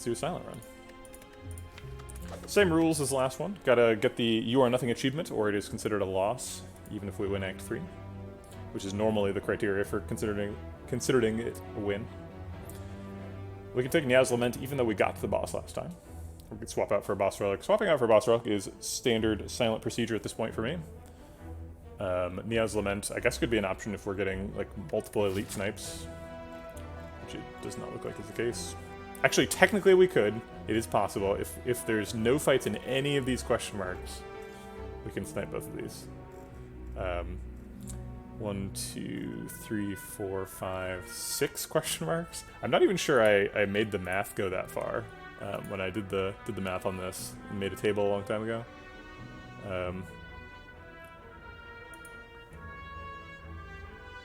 do a silent run. Same rules as the last one. Gotta get the You Are Nothing achievement, or it is considered a loss, even if we win Act 3. Which is normally the criteria for considering it a win. We can take Niaz Lament even though we got to the boss last time. We could swap out for a boss relic. Swapping out for a boss relic is standard silent procedure at this point for me. Niaz Lament, I guess, could be an option if we're getting like multiple elite snipes. Which it does not look like is the case. Actually, technically we could. It is possible. If there's no fights in any of these question marks, we can snipe both of these. 1, 2, 3, 4, 5, 6 question marks. I'm not even sure I made the math go that far when I did the math on this and made a table a long time ago.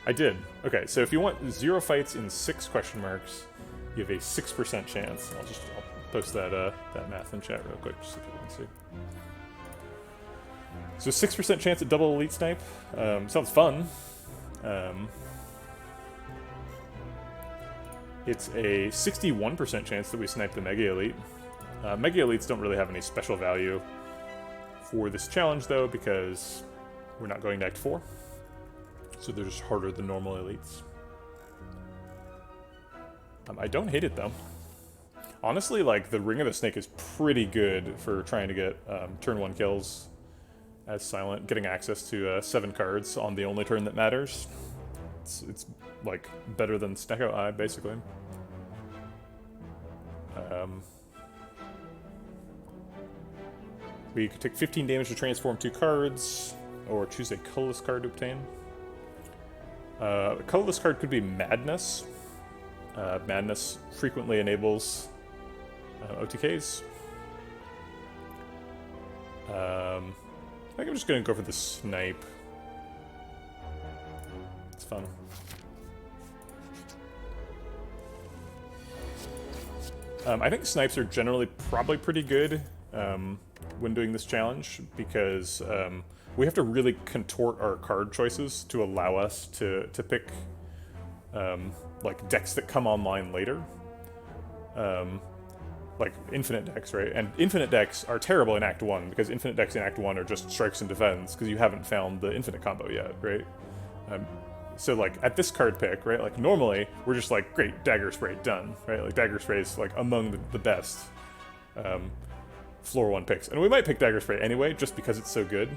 I did. Okay, so if you want 0 fights in 6 question marks, you have a 6% chance. I'll post that that math in chat real quick just so people can see. So 6% chance at double elite snipe. Sounds fun. It's a 61% chance that we snipe the Mega Elite. Mega Elites don't really have any special value for this challenge though, because we're not going to Act 4. So they're just harder than normal elites. I don't hate it though. Honestly, like, the Ring of the Snake is pretty good for trying to get turn 1 kills as silent, getting access to 7 cards on the only turn that matters. It's like better than Snecko Eye, basically. We could take 15 damage to transform 2 cards, or choose a colorless card to obtain. A colorless card could be Madness. Madness frequently enables OTKs. I think I'm just going to go for the Snipe. It's fun. I think snipes are generally probably pretty good when doing this challenge, because we have to really contort our card choices to allow us to pick like decks that come online later. Like infinite decks, right? And infinite decks are terrible in Act 1, because infinite decks in Act 1 are just strikes and defends, because you haven't found the infinite combo yet, right? So like at this card pick, right, like normally we're just like, great, Dagger Spray, done, right? Like Dagger Spray is like among the best floor 1 picks. And we might pick Dagger Spray anyway, just because it's so good.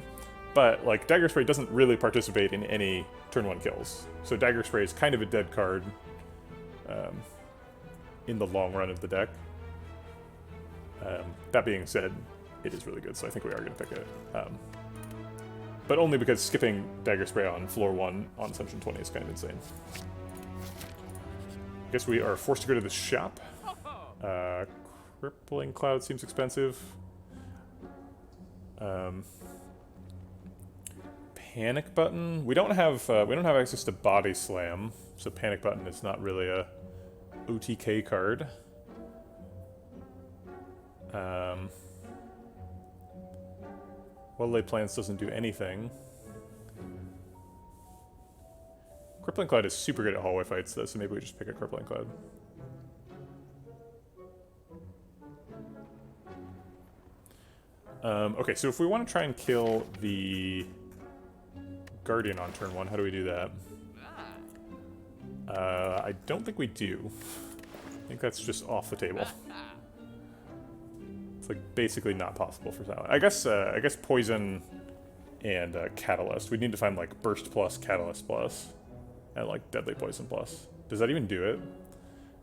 But like Dagger Spray doesn't really participate in any turn 1 kills. So Dagger Spray is kind of a dead card in the long run of the deck. That being said, it is really good, so I think we are going to pick it. But only because skipping Dagger Spray on floor 1 on Ascension 20 is kind of insane. I guess we are forced to go to the shop. Crippling Cloud seems expensive. Panic Button. We don't have access to Body Slam, so Panic Button is not really a OTK card. Well-Laid Plans doesn't do anything. Crippling Cloud is super good at hallway fights though, so maybe we just pick a Crippling Cloud. Okay, so if we want to try and kill the Guardian on turn 1, how do we do that? I don't think we do. I think that's just off the table. It's like basically not possible for silent. I guess Poison and Catalyst. We need to find like Burst plus, Catalyst plus, and like Deadly Poison plus. Does that even do it?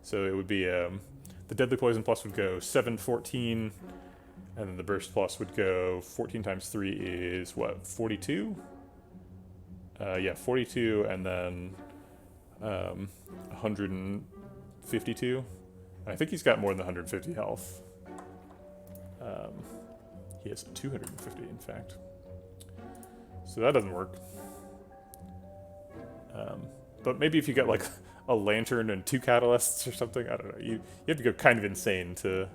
So it would be the Deadly Poison plus would go 7, 14, and then the Burst plus would go 14 times 3 is what, 42? Yeah, 42, and then 152. And I think he's got more than 150 health. He has 250, in fact. So that doesn't work. But maybe if you get like a Lantern and 2 Catalysts or something, I don't know. You have to go kind of insane to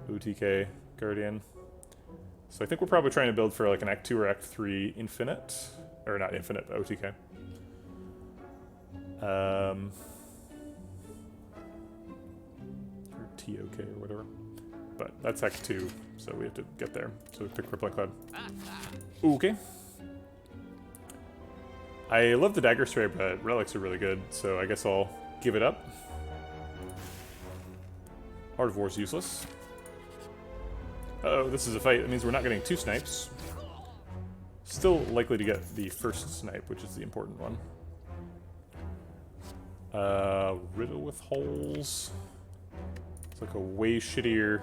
OTK Guardian. So I think we're probably trying to build for like an Act 2 or Act 3 Infinite. Or not Infinite, but OTK. 13, OTK or whatever. But that's Act 2, so we have to get there. So we pick Crippling Cloud. Okay. I love the Dagger Spray, but relics are really good, so I guess I'll give it up. Heart of War is useless. Uh-oh, this is a fight. That means we're not getting 2 snipes. Still likely to get the first snipe, which is the important one. Riddle with holes. It's like a way shittier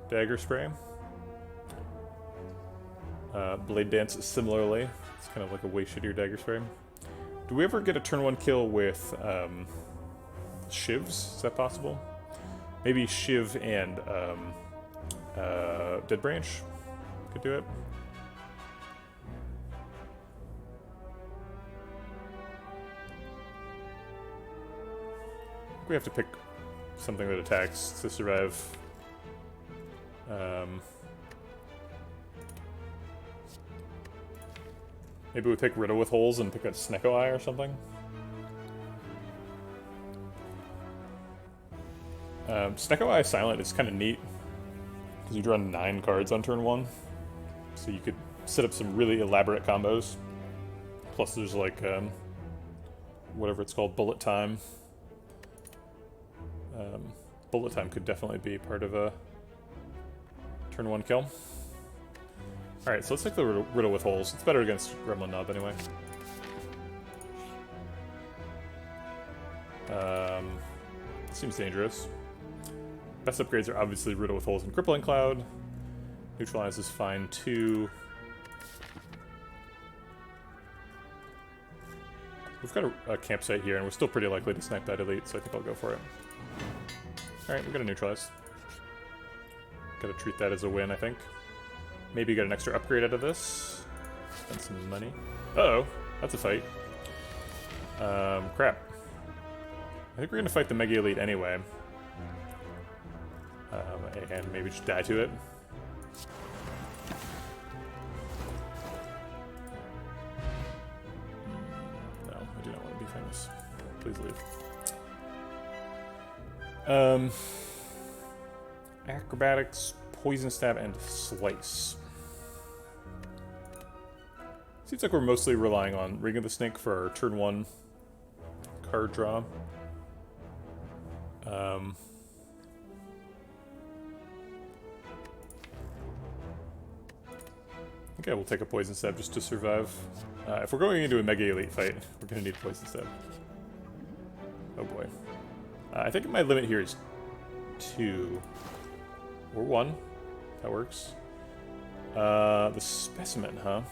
Dagger Spray. Blade Dance is similarly. It's kind of like a way shittier Dagger Spray. Do we ever get a turn 1 kill with Shivs? Is that possible? Maybe Shiv and Dead Branch could do it. We have to pick something that attacks to survive. Maybe we pick Riddle with Holes and pick a Snecko Eye or something. Snecko Eye Silent is kind of neat because you draw 9 cards on turn 1, so you could set up some really elaborate combos. Plus, there's like whatever it's called, Bullet Time. Bullet Time could definitely be part of a turn 1 kill. Alright, so let's take the Riddle with Holes. It's better against Gremlin Knob anyway. Seems dangerous. Best upgrades are obviously Riddle with Holes and Crippling Cloud. Neutralize is fine too. We've got a campsite here, and we're still pretty likely to snipe that elite, so I think I'll go for it. Alright, we're gonna neutralize. Gotta treat that as a win, I think. Maybe get an extra upgrade out of this. Spend some money. Uh-oh, that's a fight. Crap. I think we're gonna fight the Mega Elite anyway. And maybe just die to it. No, I do not want to be famous. Please leave. Acrobatics, Poison Stab, and Slice. Seems like we're mostly relying on Ring of the Snake for our turn 1 card draw. Okay, we'll take a Poison Stab just to survive. If we're going into a Mega Elite fight, we're going to need a Poison Stab. Oh boy. I think my limit here is 2. Or 1. That works. The Specimen, huh?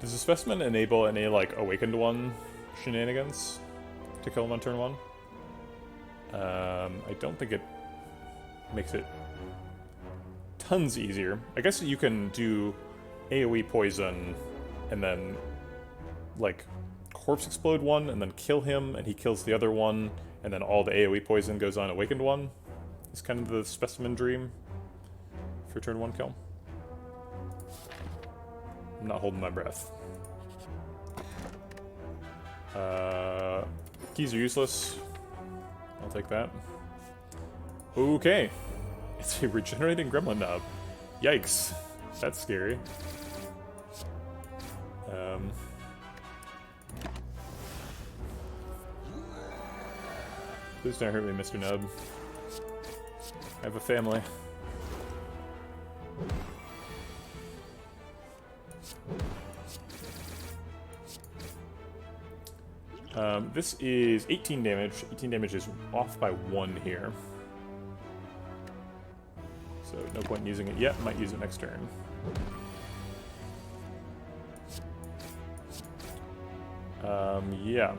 Does the Specimen enable any, like, Awakened One shenanigans to kill him on turn 1? I don't think it makes it tons easier. I guess you can do AoE poison and then, like, Corpse Explode one and then kill him, and he kills the other one, and then all the AoE poison goes on Awakened One. It's kind of the Specimen dream for turn 1 kill. I'm not holding my breath. Keys are useless. I'll take that. Okay. It's a regenerating Gremlin Knob. Yikes. That's scary. Please don't hurt me, Mr. Nub. I have a family. This is 18 damage. 18 damage is off by 1 here. So no point in using it yet. Might use it next turn. Yeah.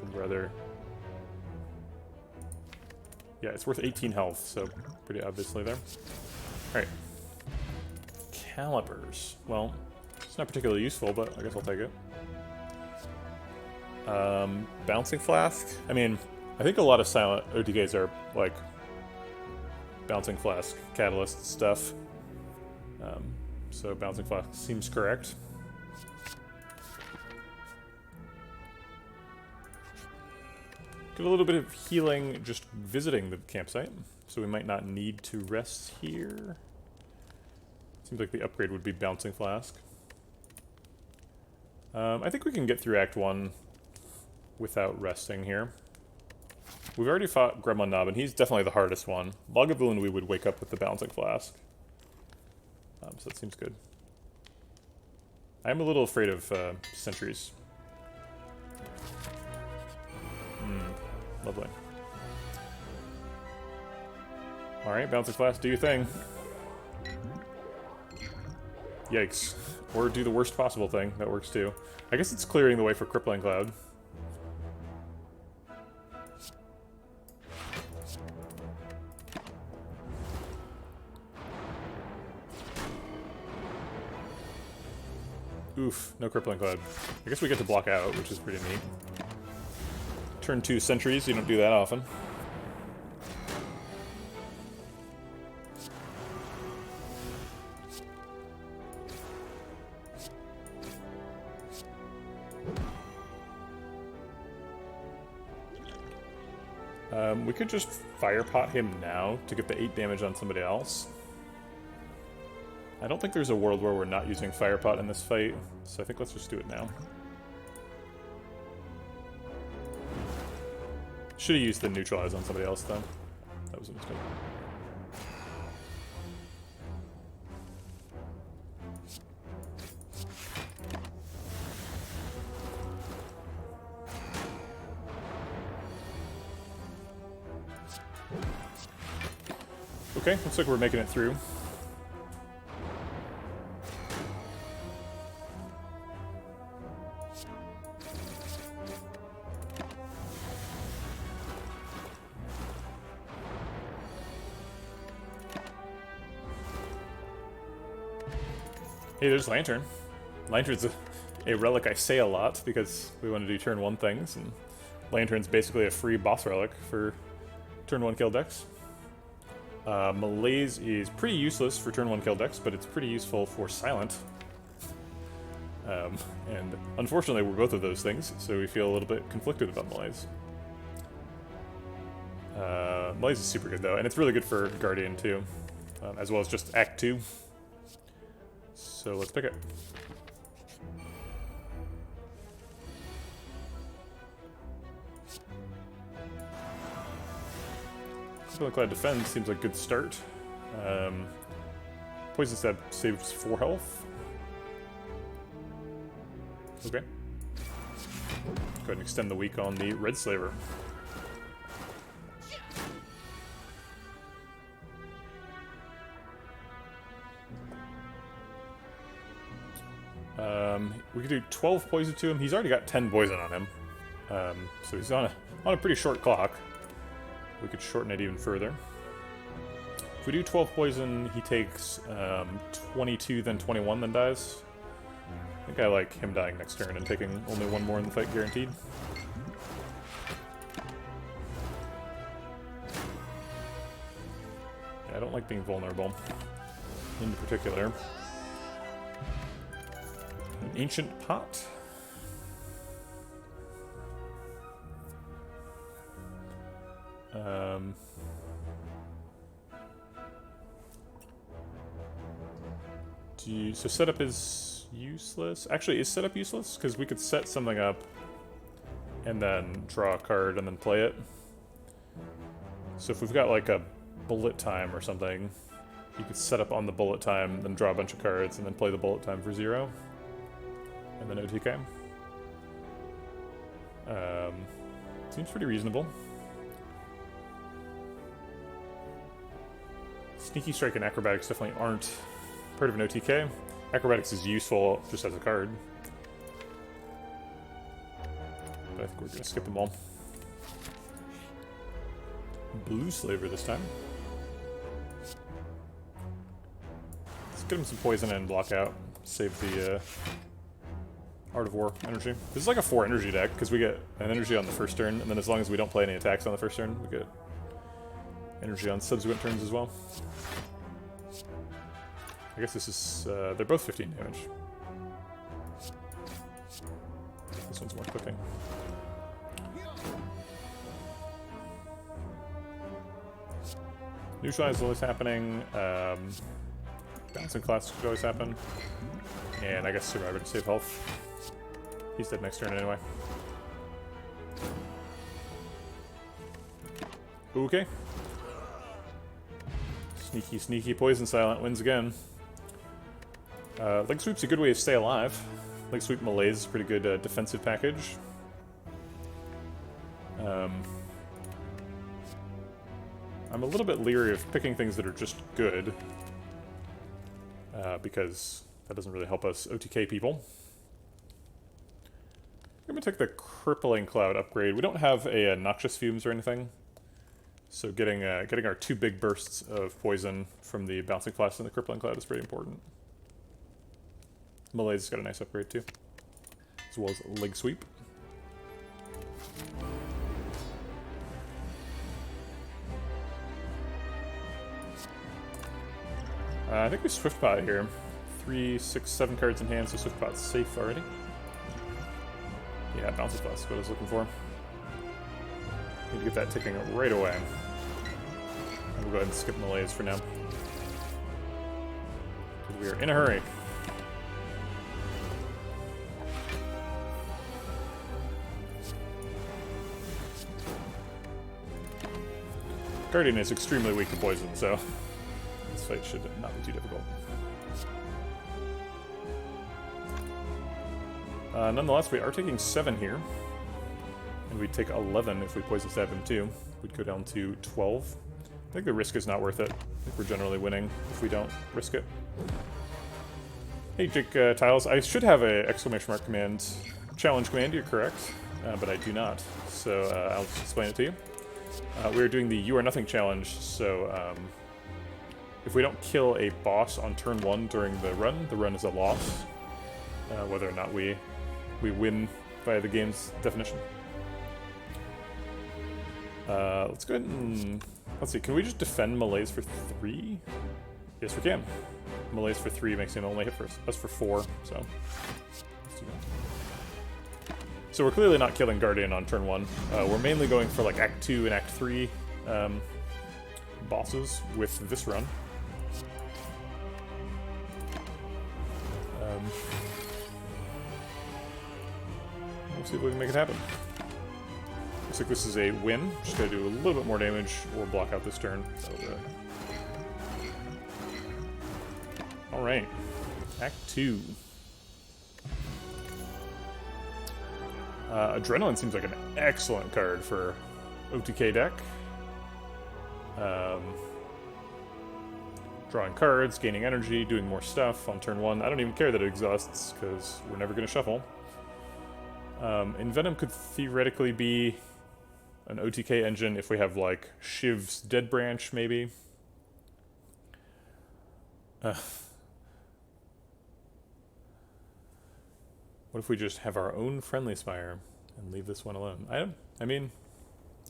I'd rather... Yeah, it's worth 18 health, so pretty obviously there. Alright. Calipers. Well, it's not particularly useful, but I guess I'll take it. Bouncing Flask? I mean, I think a lot of silent OTKs are, like, Bouncing Flask catalyst stuff. So Bouncing Flask seems correct. Get a little bit of healing just visiting the campsite, so we might not need to rest here. Seems like the upgrade would be Bouncing Flask. I think we can get through Act 1 without resting here. We've already fought Gremlin Knob, and he's definitely the hardest one. Lagavulin we would wake up with the Bouncing Flask. So that seems good. I'm a little afraid of sentries. Lovely. Alright, Bouncing Flask, do your thing. Yikes. Or do the worst possible thing. That works too. I guess it's clearing the way for Crippling Cloud. Oof, no Crippling Cloud. I guess we get to block out, which is pretty neat. Turn 2 sentries, you don't do that often. We could just fire pot him now to get the 8 damage on somebody else. I don't think there's a world where we're not using fire pot in this fight, so I think let's just do it now. Should have used the neutralize on somebody else though. That was a mistake. Okay, looks like we're making it through. Hey, there's Lantern. Lantern's a relic I say a lot because we want to do turn 1 things, and Lantern's basically a free boss relic for turn 1 kill decks. Malaise is pretty useless for turn 1 kill decks, but it's pretty useful for Silent. And unfortunately we're both of those things, so we feel a little bit conflicted about Malaise. Malaise is super good though, and it's really good for Guardian too, as well as just Act 2. So let's pick it. Crippling Cloud defends seems like a good start. Poison Stab saves 4 health. Okay. Go ahead and extend the week on the Red Slaver. We could do 12 poison to him. He's already got 10 poison on him. So he's on a pretty short clock. We could shorten it even further. If we do 12 poison, he takes 22, then 21, then dies. I think I like him dying next turn and taking only 1 more in the fight guaranteed. Yeah, I don't like being vulnerable, in particular. An Ancient Pot. So setup is useless. Actually, is setup useless? Because we could set something up and then draw a card and then play it. So if we've got like a bullet time or something, you could set up on the bullet time, then draw a bunch of cards, and then play the bullet time for 0. And then OTK. Seems pretty reasonable. Sneaky Strike and Acrobatics definitely aren't part of an OTK. Acrobatics is useful just as a card. But I think we're going to skip them all. Blue Slaver this time. Let's get him some poison and block out. Save the Art of War energy. This is like a 4 energy deck, because we get an energy on the first turn, and then as long as we don't play any attacks on the first turn, we get energy on subsequent turns as well. I guess this is, they're both 15 damage. This one's more clicking. Neutralize is always happening. Bouncing class could always happen. And I guess Survivor to save health. He's dead next turn anyway. Okay. Sneaky, sneaky Poison Silent wins again. Leg Sweep's a good way to stay alive. Leg Sweep Malaise is a pretty good defensive package. I'm a little bit leery of picking things that are just good. Because that doesn't really help us OTK people. I'm going to take the Crippling Cloud upgrade. We don't have a Noxious Fumes or anything. So getting our 2 big bursts of poison from the Bouncing Class and the Crippling Cloud is pretty important. Malaise has got a nice upgrade too. As well as Leg Sweep. I think we Swiftpot here. 3, 6, 7 cards in hand, so Swiftpot's safe already. Yeah, Bouncing Class is what I was looking for. Need to get that ticking right away. We'll go ahead and skip Malaise for now. Because we are in a hurry. Guardian is extremely weak to poison, so this fight should not be too difficult. Nonetheless, we are taking 7 here. And we'd take 11 if we poison stab him too. We'd go down to 12. I think the risk is not worth it. I think we're generally winning if we don't risk it. Hey Jake Tiles, I should have a exclamation mark command, challenge command, you're correct, but I do not. So I'll just explain it to you. We're doing the You Are Nothing challenge, so if we don't kill a boss on turn 1 during the run is a loss. Whether or not we win by the game's definition. Let's go ahead and... Let's see, can we just defend Malaise for 3? Yes, we can. Malaise for 3 makes him only hit for us for 4, so... Let's do that. So we're clearly not killing Guardian on turn 1. We're mainly going for like Act 2 and Act 3 bosses with this run. We'll see if we can make it happen. Looks like this is a win. Just gotta do a little bit more damage or block out this turn. Alright. Act 2. Adrenaline seems like an excellent card for OTK deck. Drawing cards, gaining energy, doing more stuff on turn 1. I don't even care that it exhausts, because we're never going to shuffle. Envenom could theoretically be an OTK engine if we have, like, Shiv's Dead Branch, maybe. What if we just have our own Friendly Spire and leave this one alone? I mean,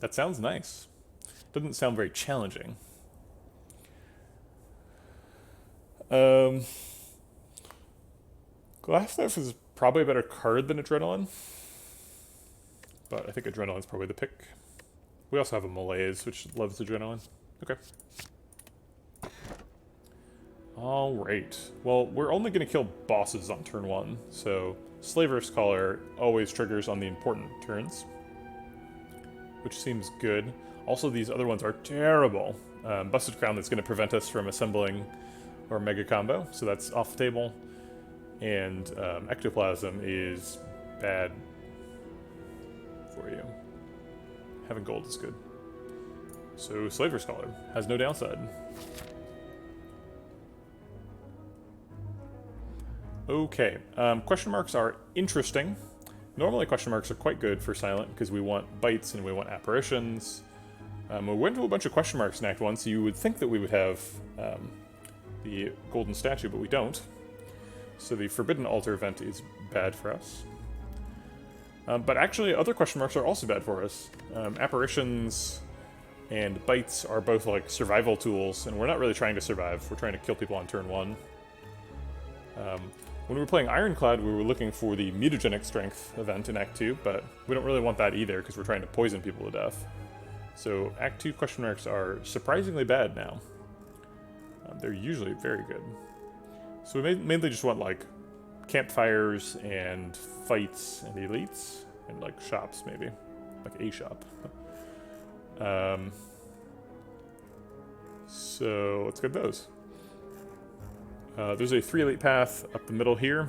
that sounds nice. Doesn't sound very challenging. Glass Knife is probably a better card than Adrenaline. But I think Adrenaline's probably the pick. We also have a Malaise, which loves Adrenaline. Okay. Alright. Well, we're only going to kill bosses on turn 1, so Slaver's Caller always triggers on the important turns, which seems good. Also, these other ones are terrible. Busted Crown that's going to prevent us from assembling our Mega Combo, so that's off the table. And Ectoplasm is bad for you. Having gold is good. So Slaver's Caller has no downside. Okay, question marks are interesting. Normally question marks are quite good for Silent because we want bites and we want apparitions. We went to a bunch of question marks in Act 1, so you would think that we would have the golden statue, but we don't. So the Forbidden Altar event is bad for us. But actually, other question marks are also bad for us. Apparitions and bites are both like survival tools, and we're not really trying to survive. We're trying to kill people on turn 1. When we were playing Ironclad, we were looking for the Mutagenic Strength event in Act 2, but we don't really want that either because we're trying to poison people to death. So Act 2 question marks are surprisingly bad now. They're usually very good. So we mainly just want like campfires and fights and elites and like shops maybe. Like a shop. So let's get those. There's a 3 elite path up the middle here.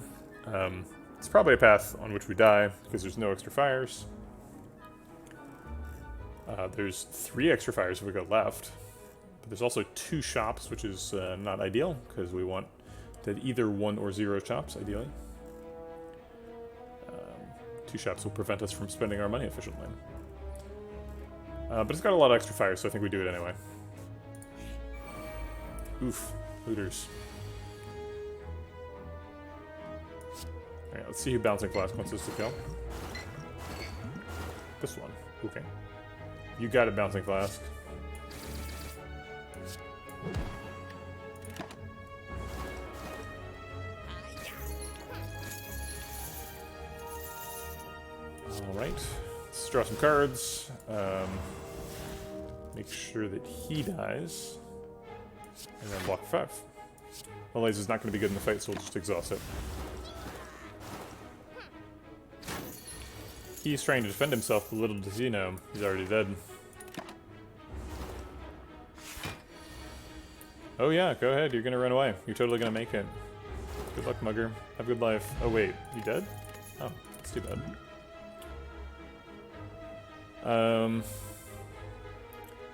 It's probably a path on which we die because there's no extra fires. There's 3 extra fires if we go left. But there's also 2 shops, which is not ideal because we want to either 1 or 0 shops, ideally. 2 shops will prevent us from spending our money efficiently. But it's got a lot of extra fires, so I think we do it anyway. Oof, looters. Alright, let's see who Bouncing Flask wants us to kill. This one. Okay. You got it, Bouncing Flask. Alright. Let's draw some cards. Make sure that he dies. And then block 5. Malaise is not going to be good in the fight, so we'll just exhaust it. He's trying to defend himself, but little does he know, he's already dead. Oh yeah, go ahead, you're gonna run away. You're totally gonna make it. Good luck, Mugger. Have a good life. Oh wait, you dead? Oh, that's too bad.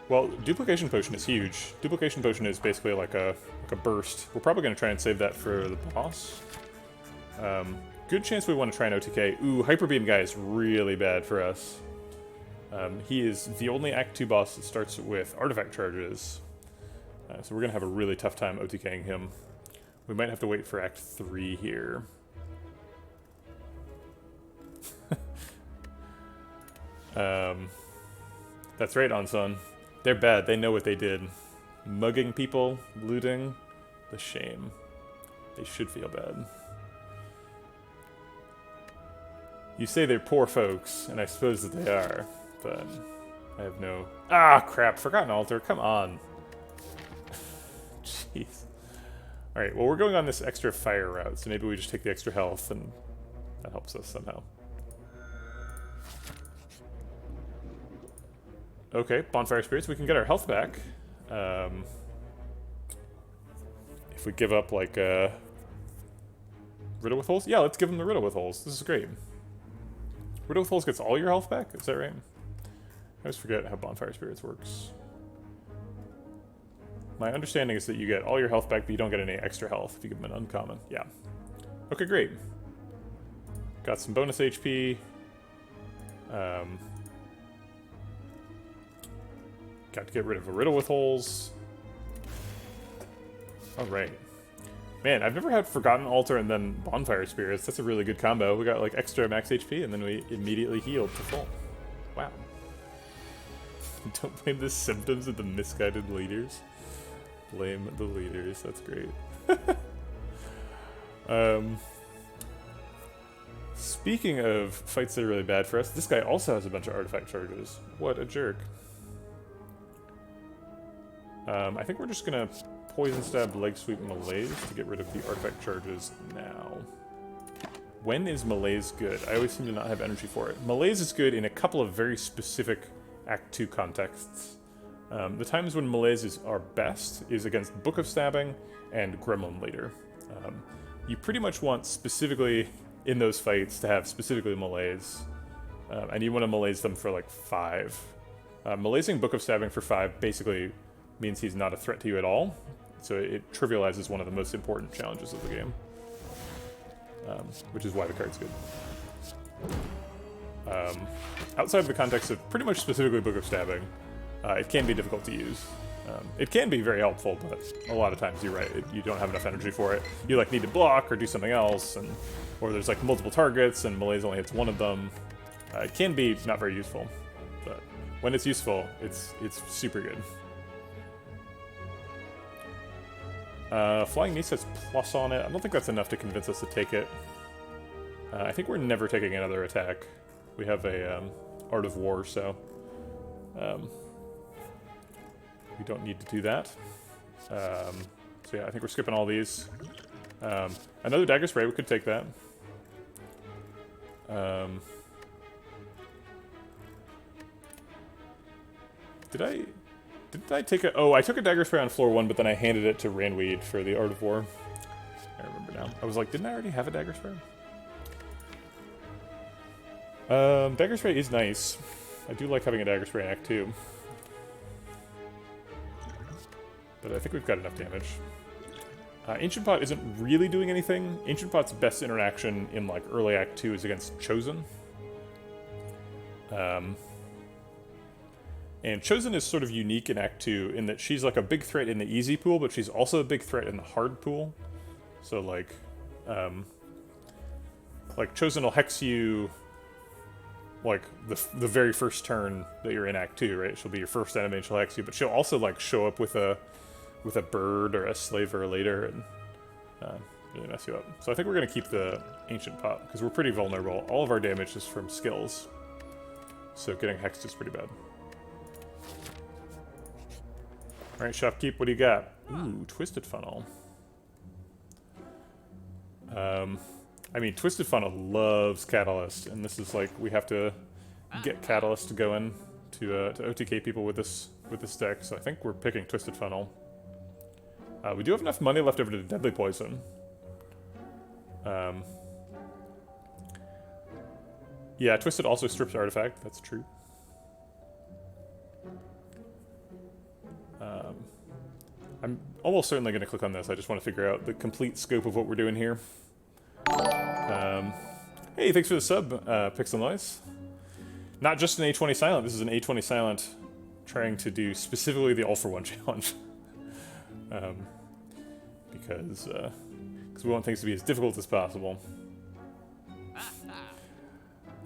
Well, Duplication Potion is huge. Duplication Potion is basically like a burst. We're probably gonna try and save that for the boss. Good chance we want to try an OTK. Ooh, Hyper Beam guy is really bad for us. He is the only Act 2 boss that starts with artifact charges. So we're going to have a really tough time OTKing him. We might have to wait for Act 3 here. That's right, Anson. They're bad. They know what they did. Mugging people, looting, the shame. They should feel bad. You say they're poor folks, and I suppose that they are, but I have no... Ah, crap! Forgotten Altar, come on! Jeez. Alright, well we're going on this extra fire route, so maybe we just take the extra health, and that helps us somehow. Okay, Bonfire Spirits, we can get our health back. If we give up, like, Riddle with Holes? Yeah, let's give them the Riddle with Holes. This is great. Riddle with Holes gets all your health back? Is that right? I always forget how Bonfire Spirits works. My understanding is that you get all your health back, but you don't get any extra health if you give them an uncommon. Yeah. Okay, great. Got some bonus HP. Got to get rid of a Riddle with Holes. Alright. Man, I've never had Forgotten Altar and then Bonfire Spirits. That's a really good combo. We got like extra max HP and then we immediately healed to full. Wow. Don't blame the symptoms of the misguided leaders. Blame the leaders. That's great. Speaking of fights that are really bad for us, this guy also has a bunch of artifact charges. What a jerk. I think we're just gonna Poison Stab, Leg Sweep, Malaise to get rid of the artifact charges now. When is Malaise good? I always seem to not have energy for it. Malaise is good in a couple of very specific Act 2 contexts. The times when Malaises are best is against Book of Stabbing and Gremlin Leader. You pretty much want specifically in those fights to have specifically Malaise. And you want to Malaise them for like 5. Malaising Book of Stabbing for 5 basically means he's not a threat to you at all. So it trivializes one of the most important challenges of the game. Which is why the card's good. Outside of the context of pretty much specifically Book of Stabbing, it can be difficult to use. It can be very helpful, but a lot of times you're right, you don't have enough energy for it. You like need to block or do something else, or there's like multiple targets and Malaise only hits one of them. It can be not very useful, but when it's useful, it's super good. Flying Niece has plus on it. I don't think that's enough to convince us to take it. I think we're never taking another attack. We have a Art of War, so We don't need to do that. So yeah, I think we're skipping all these. Another dagger spray, we could take that. Did I take a... Oh, I took a dagger spray on floor 1, but then I handed it to Randweed for the Art of War. I remember now. I was like, didn't I already have a dagger spray? Dagger spray is nice. I do like having a dagger spray in Act 2. But I think we've got enough damage. Ancient Pot isn't really doing anything. Ancient Pot's best interaction in like early Act 2 is against Chosen. And Chosen is sort of unique in Act 2 in that she's like a big threat in the easy pool, but she's also a big threat in the hard pool. So like Chosen will hex you like the very first turn that you're in Act 2, right? She'll be your first enemy and she'll hex you, but she'll also like show up with a bird or a slaver later and really mess you up. So I think we're going to keep the Ancient Pot, because we're pretty vulnerable. All of our damage is from skills. So getting hexed is pretty bad. Alright, Shopkeep, what do you got? Ooh, Twisted Funnel. I mean, Twisted Funnel loves Catalyst, and this is like, we have to get Catalyst to go in to OTK people with this deck, so I think we're picking Twisted Funnel. We do have enough money left over to Deadly Poison. Yeah, Twisted also strips Artifact, that's true. I'm almost certainly going to click on this, I just want to figure out the complete scope of what we're doing here. Hey, thanks for the sub, Pixel Noise. Not just an A20 Silent, this is an A20 Silent trying to do specifically the All-for-One challenge. Because we want things to be as difficult as possible.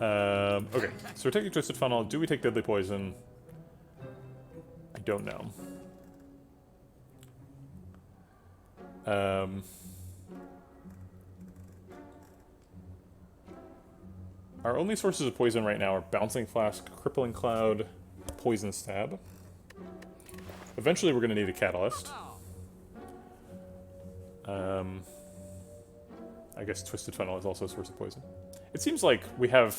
Okay, so we're taking Twisted Funnel. Do we take Deadly Poison? I don't know. Our only sources of poison right now are Bouncing Flask, Crippling Cloud, Poison Stab. Eventually we're going to need a Catalyst. I guess Twisted Funnel is also a source of poison. It seems like we have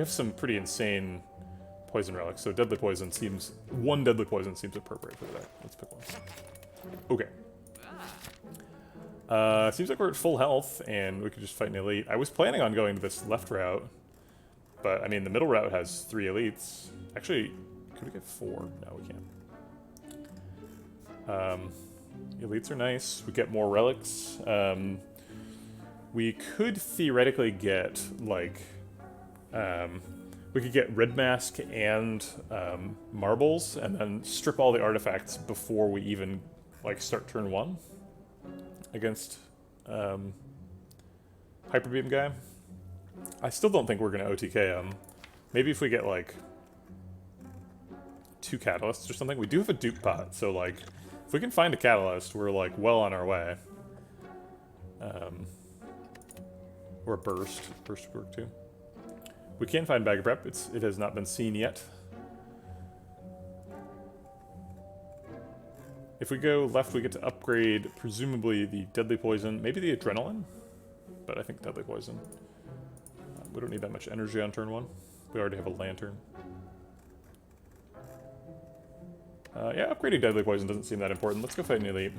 some pretty insane poison relics, so Deadly Poison seems... One Deadly Poison seems appropriate for that. Let's pick one. Okay. Seems like we're at full health, and we could just fight an elite. I was planning on going to this left route, but, I mean, the middle route has 3 elites. Actually, could we get 4? No, we can't. Elites are nice. We get more relics. We could theoretically get, like, we could get Red Mask and Marbles, and then strip all the artifacts before we even, like, start turn 1 against Hyper Beam guy. I still don't think we're going to OTK him. Maybe if we get, like, 2 Catalysts or something. We do have a Dupe Pot, so, like, if we can find a Catalyst, we're, like, well on our way. Or a Burst. Burst would work, too. We can find Bag of Prep. It has not been seen yet. If we go left, we get to upgrade, presumably, the Deadly Poison. Maybe the Adrenaline? But I think Deadly Poison. We don't need that much energy on turn 1. We already have a Lantern. Yeah, upgrading Deadly Poison doesn't seem that important. Let's go fight an elite.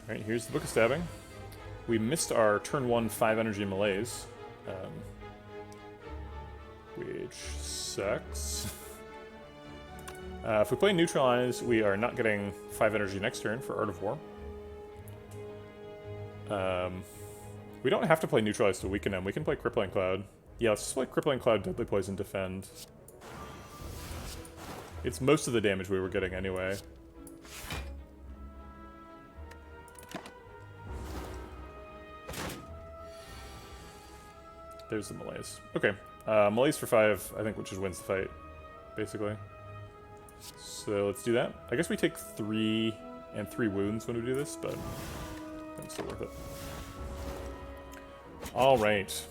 Alright, here's the Book of Stabbing. We missed our turn 1 5 energy malaise. Which sucks. If we play Neutralize, we are not getting 5 energy next turn for Art of War. We don't have to play Neutralize to weaken him. We can play Crippling Cloud. Yeah, let's just play Crippling Cloud, Deadly Poison, Defend. It's most of the damage we were getting anyway. There's the Malaise. Okay. Malaise for 5, I think, which just wins the fight, basically. So let's do that. I guess we take 3 and 3 wounds when we do this, but it's still worth it. Alright.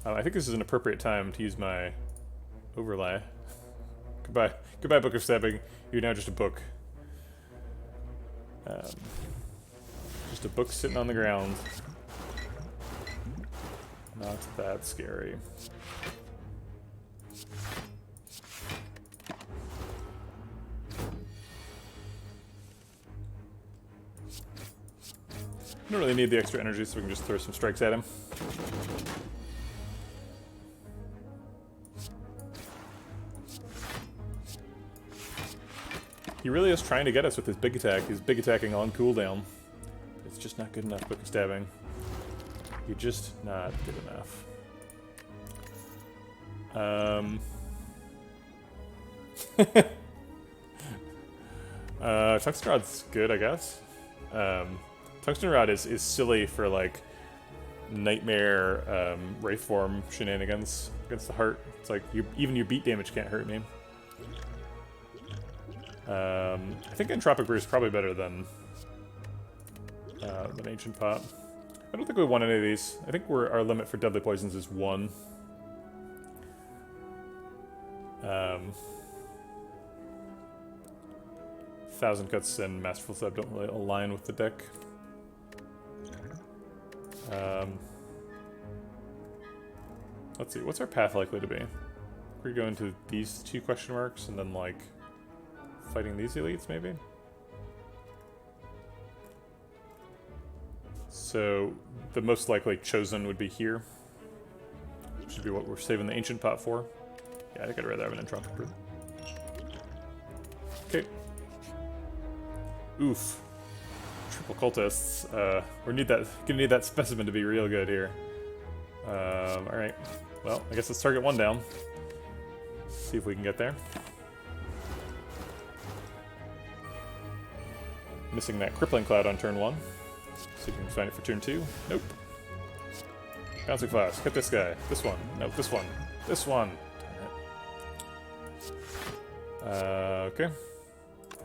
I think this is an appropriate time to use my overlay. Goodbye. Goodbye, Book of Stabbing. You're now just a book. Just a book sitting on the ground. Not that scary. Don't really need the extra energy, so we can just throw some strikes at him. He really is trying to get us with his big attack. He's big attacking on cooldown. It's just not good enough, Book of Stabbing. You're just not good enough. Tungsten Rod's good, I guess. Tungsten Rod is silly for, like, nightmare Wraith form shenanigans against the heart. It's like, even your beat damage can't hurt me. I think Entropic Brew is probably better than Ancient Pot. I don't think we want any of these. I think our limit for deadly poisons is 1. Thousand Cuts and Masterful Stab don't really align with the deck. Let's see, what's our path likely to be? We're going to these 2 question marks and then, like, fighting these elites, maybe? So, the most likely chosen would be here. Which should be what we're saving the Ancient Pot for. Yeah, I think I'd rather have an Entropic Brew. Okay. Oof. Triple cultists. We're gonna need that specimen to be real good here. Alright. Well, I guess let's target 1 down. See if we can get there. Missing that Crippling Cloud on turn 1. See if we can find it for turn 2. Nope. Bouncing Flask. Hit this guy. This one. Nope, this one. This one. Darn it. Okay.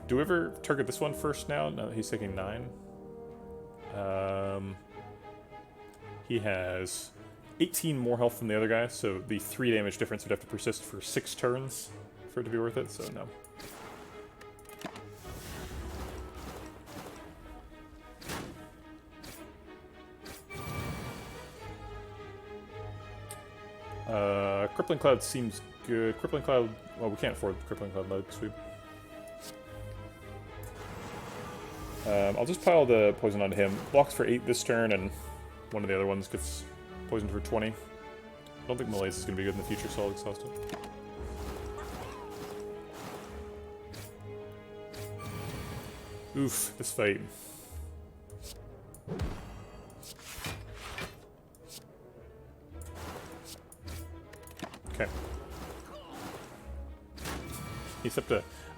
Do we ever target this one first now? No, he's taking 9. He has 18 more health than the other guy, so the 3 damage difference would have to persist for 6 turns for it to be worth it, so no. Crippling Cloud seems good. Crippling Cloud, well, we can't afford the Crippling Cloud mode sweep. I'll just pile the poison onto him. Blocks for 8 this turn, and one of the other ones gets poisoned for 20. I don't think Malaise is going to be good in the future, so I'll exhaust it. Oof, this fight. Okay. He's up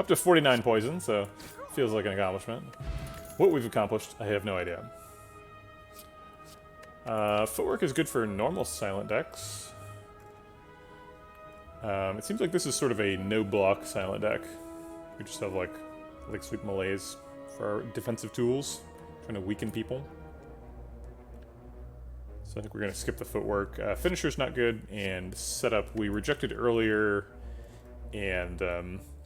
to 49 poison, so feels like an accomplishment. What we've accomplished, I have no idea. Footwork is good for normal silent decks. It seems like this is sort of a no-block silent deck. We just have like Sweep Malaise for our defensive tools, trying to weaken people. So I think we're going to skip the footwork. Finisher's not good, and setup we rejected earlier, and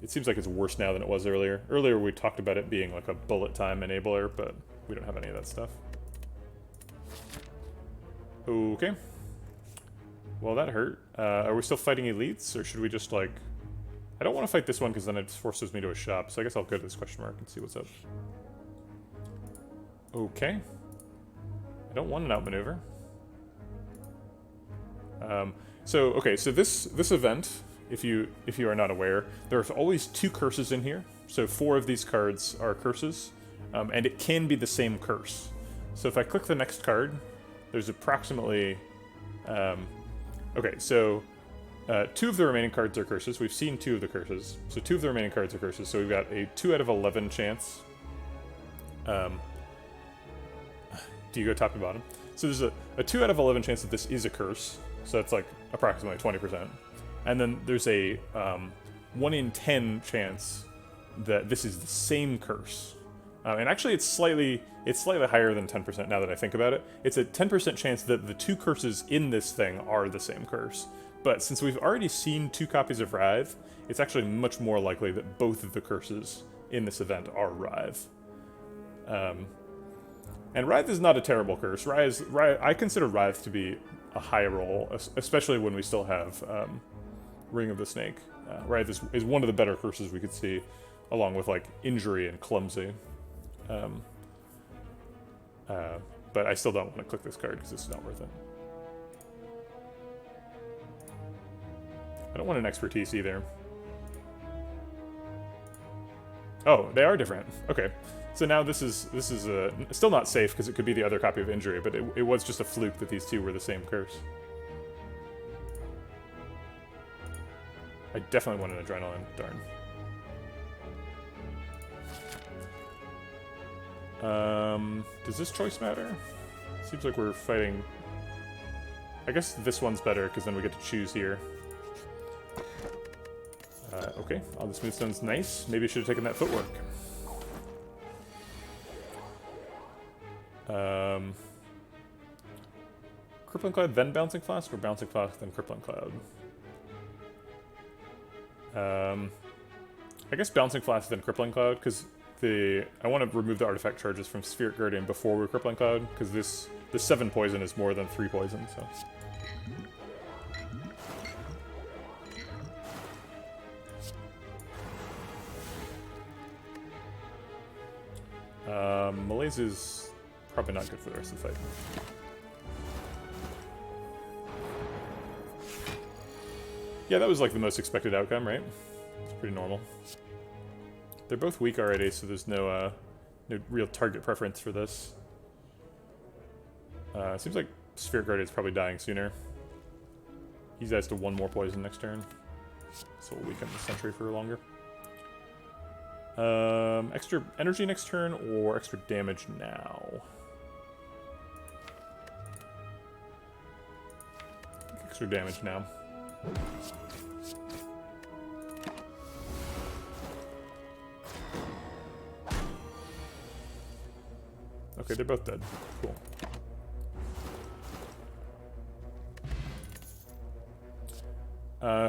it seems like it's worse now than it was earlier. Earlier we talked about it being like a bullet time enabler, but we don't have any of that stuff. Okay. Well, that hurt. Are we still fighting elites, or should we just, like... I don't want to fight this one because then it forces me to a shop, so I guess I'll go to this question mark and see what's up. Okay. I don't want an outmaneuver. So this event, if you are not aware, there's always 2 curses in here. So 4 of these cards are curses, and it can be the same curse. So if I click the next card, there's approximately... okay, so 2 of the remaining cards are curses. We've seen 2 of the curses. So 2 of the remaining cards are curses. So we've got a 2 out of 11 chance. Do you go top to bottom? So there's a 2 out of 11 chance that this is a curse. So that's like approximately 20%. And then there's a 1 in 10 chance that this is the same curse. And actually, it's slightly higher than 10% now that I think about it. It's a 10% chance that the 2 curses in this thing are the same curse. But since we've already seen 2 copies of Writhe, it's actually much more likely that both of the curses in this event are Writhe. And Writhe is not a terrible curse. I consider Writhe to be a high roll, especially when we still have Ring of the Snake. Writhe is one of the better curses we could see, along with like Injury and Clumsy. But I still don't want to click this card because it's not worth it. I don't want an Expertise either. Oh, they are different. Okay. So now this is still not safe because it could be the other copy of Injury, but it was just a fluke that these 2 were the same curse. I definitely want an Adrenaline, darn. Does this choice matter? Seems like we're fighting... I guess this one's better because then we get to choose here. Okay, all the smooth stone's nice. Maybe I should have taken that footwork. Crippling Cloud, then Bouncing Flask, or Bouncing Flask, then Crippling Cloud? I guess Bouncing Flask, then Crippling Cloud, because I want to remove the artifact charges from Spheric Guardian before we're Crippling Cloud, because the 7 poison is more than 3 poison, so... Malaise is probably not good for the rest of the fight. Yeah, that was like the most expected outcome, right? It's pretty normal. They're both weak already, so there's no real target preference for this. Seems like Spheric Guardian's probably dying sooner. He dies to 1 more poison next turn, so we'll weaken the Sentry for longer. Extra energy next turn or extra damage now? Extra damage now. Okay, they're both dead. Cool.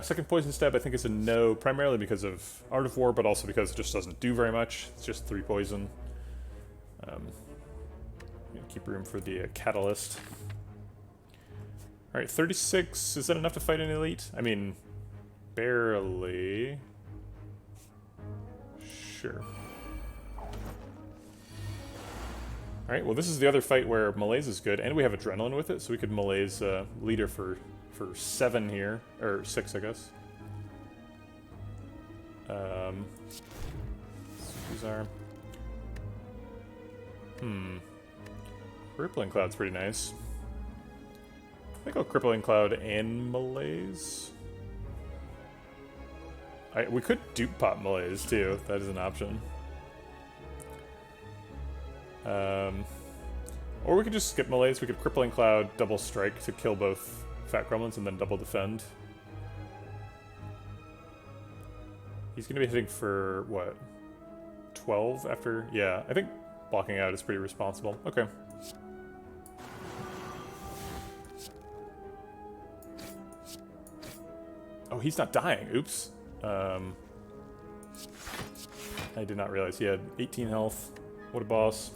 Second Poison Stab I think is a no, primarily because of Art of War, but also because it just doesn't do very much. It's just 3 poison. Keep room for the Catalyst. Alright, 36. Is that enough to fight an Elite? I mean, barely. Sure. Alright, well this is the other fight where Malaise is good, and we have Adrenaline with it, so we could Malaise Leader for 7 here, or 6 I guess. These are... Crippling Cloud's pretty nice. I think I'll Crippling Cloud and Malaise. We could dupe pop Malaise too, that is an option. Or we could just skip Malaise, we could Crippling Cloud, double strike to kill both Fat Gremlins and then double defend. He's gonna be hitting for, what, 12 after? Yeah, I think blocking out is pretty responsible. Okay. Oh, he's not dying. Oops. I did not realize he had 18 health. What a boss.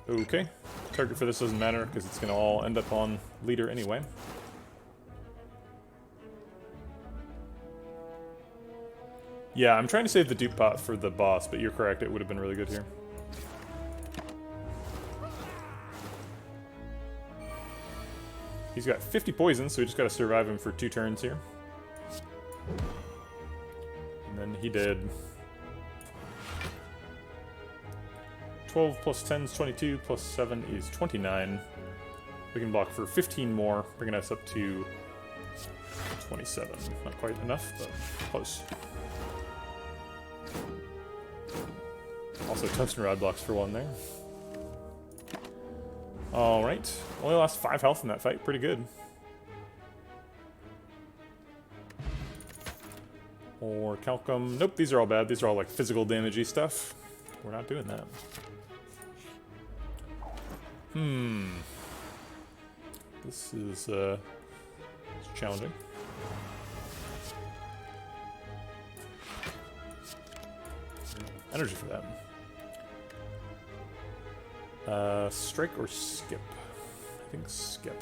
Okay. Target for this doesn't matter because it's going to all end up on leader anyway. Yeah, I'm trying to save the dupe pot for the boss, but you're correct. It would have been really good here. He's got 50 poison, so we just got to survive him for 2 turns here. And then he did 12 plus 10 is 22, plus 7 is 29. We can block for 15 more, bringing us up to 27. Not quite enough, but close. Also, Tungsten Rod blocks for 1 there. Alright. Only lost 5 health in that fight. Pretty good. Or Calcum. Nope, these are all bad. These are all like physical damagey stuff. We're not doing that. This is it's challenging. Energy for that. Strike or skip? I think skip.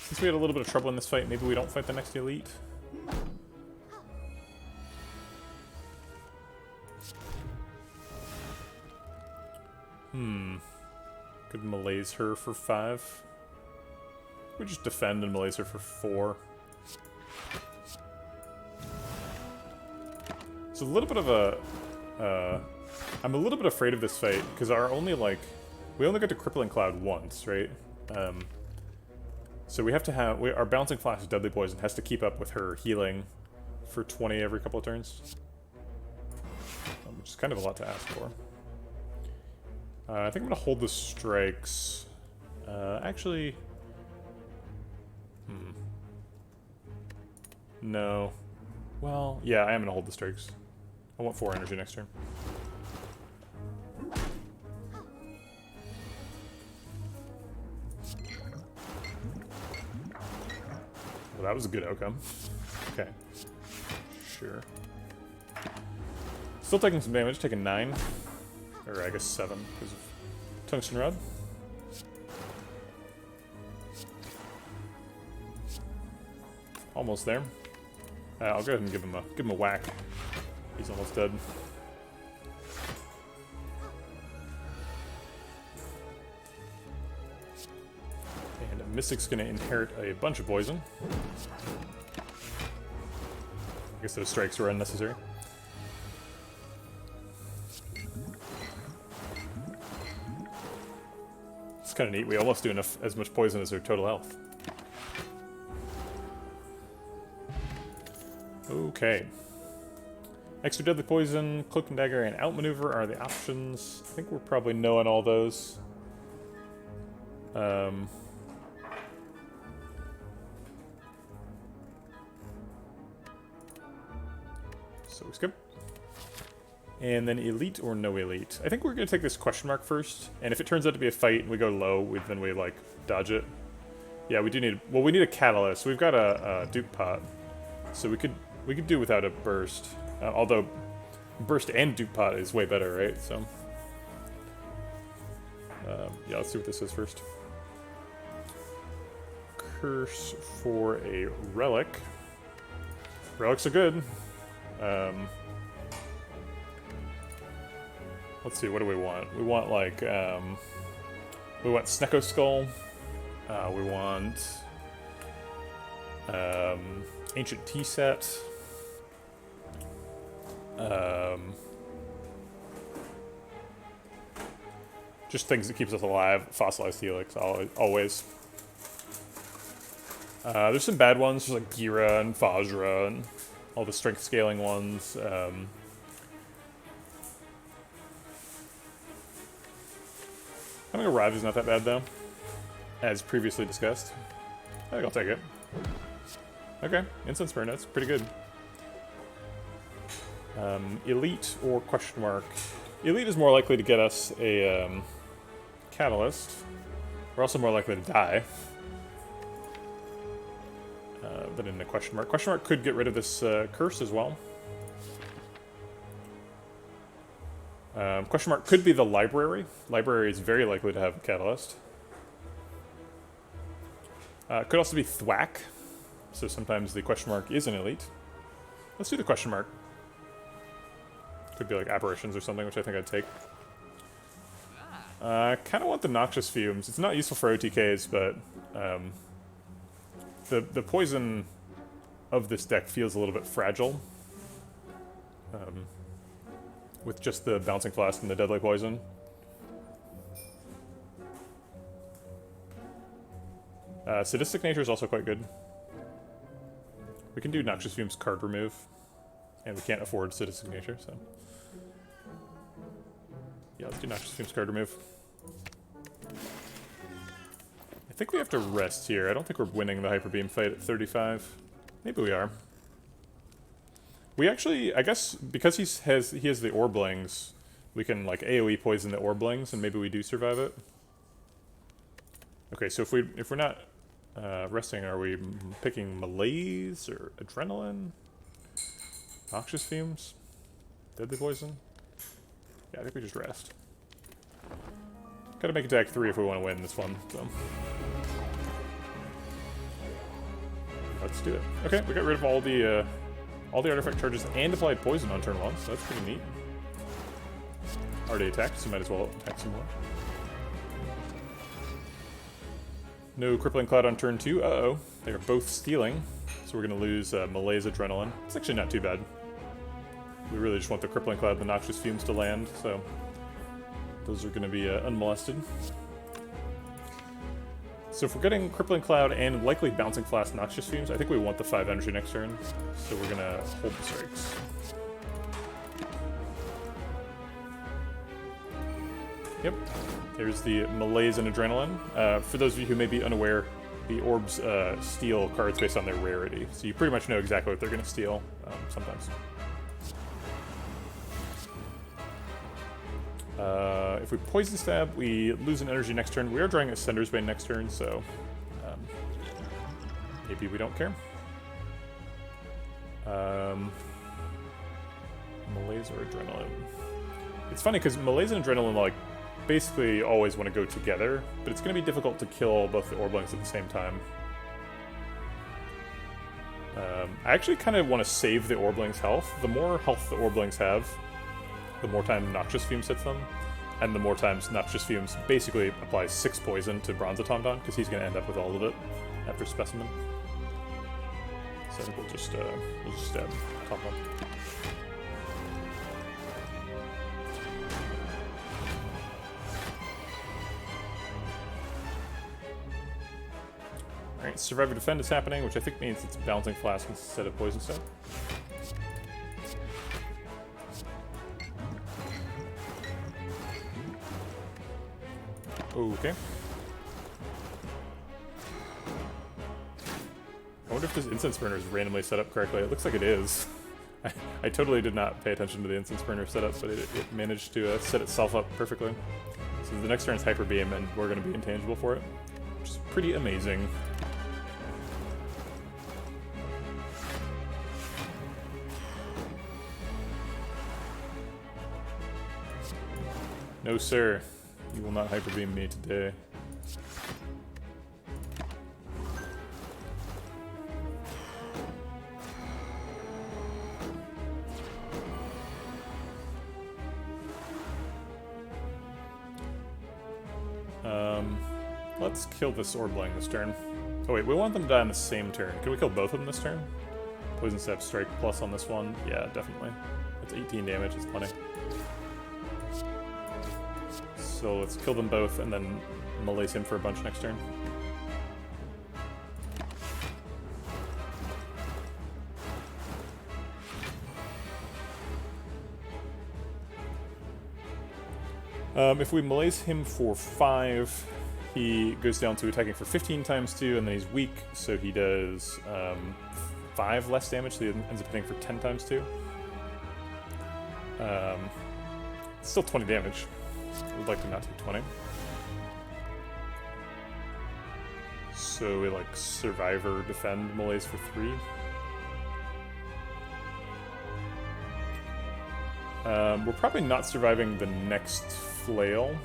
Since we had a little bit of trouble in this fight, maybe we don't fight the next elite. Could malaise her for 5. We just defend and malaise her for 4. It's a little bit of a... I'm a little bit afraid of this fight, because our only, like... We only get to Crippling Cloud once, right? So we have to have... our Bouncing Flash of Deadly Poison has to keep up with her healing for 20 every couple of turns. Which is kind of a lot to ask for. I think I'm going to hold the strikes. Actually... No. Well, yeah, I am going to hold the strikes. I want 4 energy next turn. Well, that was a good outcome. Okay. Sure. Still taking some damage, taking 9. Or I guess 7 because of Tungsten Rod. Almost there. I'll go ahead and give him a whack. He's almost dead. And a Mystic's gonna inherit a bunch of poison. I guess those strikes were unnecessary. It's kind of neat. We almost do as much poison as their total health. Okay. Extra Deadly Poison, Cloak and Dagger, and Outmaneuver are the options. I think we're probably no on all those. So we skip. And then Elite or no Elite. I think we're going to take this question mark first, and if it turns out to be a fight and we go low, then we, like, dodge it. Yeah, we do need... Well, we need a Catalyst. We've got a Duke Pot, so we could do without a Burst. Although, Burst and Duke Pot is way better, right? So... yeah, let's see what this is first. Curse for a Relic. Relics are good. Let's see, what do we want? We want, like, we want Snecko Skull. We want Ancient Tea Set. Just things that keeps us alive. Fossilized Helix, always. There's some bad ones, just like Gira and Vajra and all the strength scaling ones. I think Arrive is not that bad, though, as previously discussed. I think I'll take it. Okay, Incense Burn, that's pretty good. Elite or question mark? Elite is more likely to get us a Catalyst. We're also more likely to die than in the question mark. Question mark could get rid of this curse as well. Question mark could be the Library. Library is very likely to have a Catalyst. Could also be Thwack. So sometimes the question mark is an Elite. Let's do the question mark. Could be like Apparitions or something, which I think I'd take. I kind of want the Noxious Fumes. It's not useful for OTKs, but the poison of this deck feels a little bit fragile. With just the Bouncing Flask and the Deadly Poison. Sadistic Nature is also quite good. We can do Noxious Fumes card remove, and we can't afford Citizen Signature, so... Yeah, let's do Noxious Fumes card remove. I think we have to rest here. I don't think we're winning the Hyper Beam fight at 35. Maybe we are. We actually, I guess, because he has the Orblings, we can like AoE poison the Orblings, and maybe we do survive it. Okay, so if we're not resting, are we picking Malaise or Adrenaline? Noxious Fumes? Deadly Poison? Yeah, I think we just rest. Gotta make it to Act 3 if we want to win this one, so... Let's do it. Okay, we got rid of all the artifact charges and applied poison on turn 1, so that's pretty neat. Already attacked, so might as well attack some more. No Crippling Cloud on turn 2. Uh-oh. They are both stealing, so we're going to lose Malaise Adrenaline. It's actually not too bad. We really just want the Crippling Cloud and the Noxious Fumes to land, so those are going to be unmolested. So if we're getting Crippling Cloud and likely Bouncing Flask Noxious Fumes, I think we want the 5 energy next turn, so we're going to hold the strikes. Yep, there's the Malaise and Adrenaline. For those of you who may be unaware, the orbs steal cards based on their rarity, so you pretty much know exactly what they're going to steal sometimes. If we Poison Stab, we lose an energy next turn. We are drawing Ascender's Bane next turn, so maybe we don't care. Malaise or Adrenaline? It's funny because Malaise and Adrenaline like basically always want to go together, but it's going to be difficult to kill both the Orblings at the same time. I actually kind of want to save the Orblings' health. The more health the Orblings have, the more time Noxious Fumes hits them, and the more times Noxious Fumes basically applies 6 poison to Bronze Automaton, because he's going to end up with all of it after Specimen. So I think we'll just stab top one. Alright, Survivor Defend is happening, which I think means it's Bouncing Flask instead of Poison Stab. Okay. I wonder if this Incense Burner is randomly set up correctly. It looks like it is. I totally did not pay attention to the Incense Burner setup, but it managed to set itself up perfectly. So the next turn is Hyper Beam, and we're going to be intangible for it, which is pretty amazing. No, sir. You will not Hyper Beam me today. Let's kill this Orbling this turn. Oh wait, we want them to die on the same turn. Can we kill both of them this turn? Poison Stab Strike plus on this one? Yeah, definitely. That's 18 damage, it's plenty. So let's kill them both and then Malaise him for a bunch next turn. If we Malaise him for 5, he goes down to attacking for 15 times 2, and then he's weak, so he does 5 less damage, so he ends up hitting for 10 times 2. It's still 20 damage. I would like to not take 20. So we like Survivor Defend Malaise for 3. We're probably not surviving the next Flail.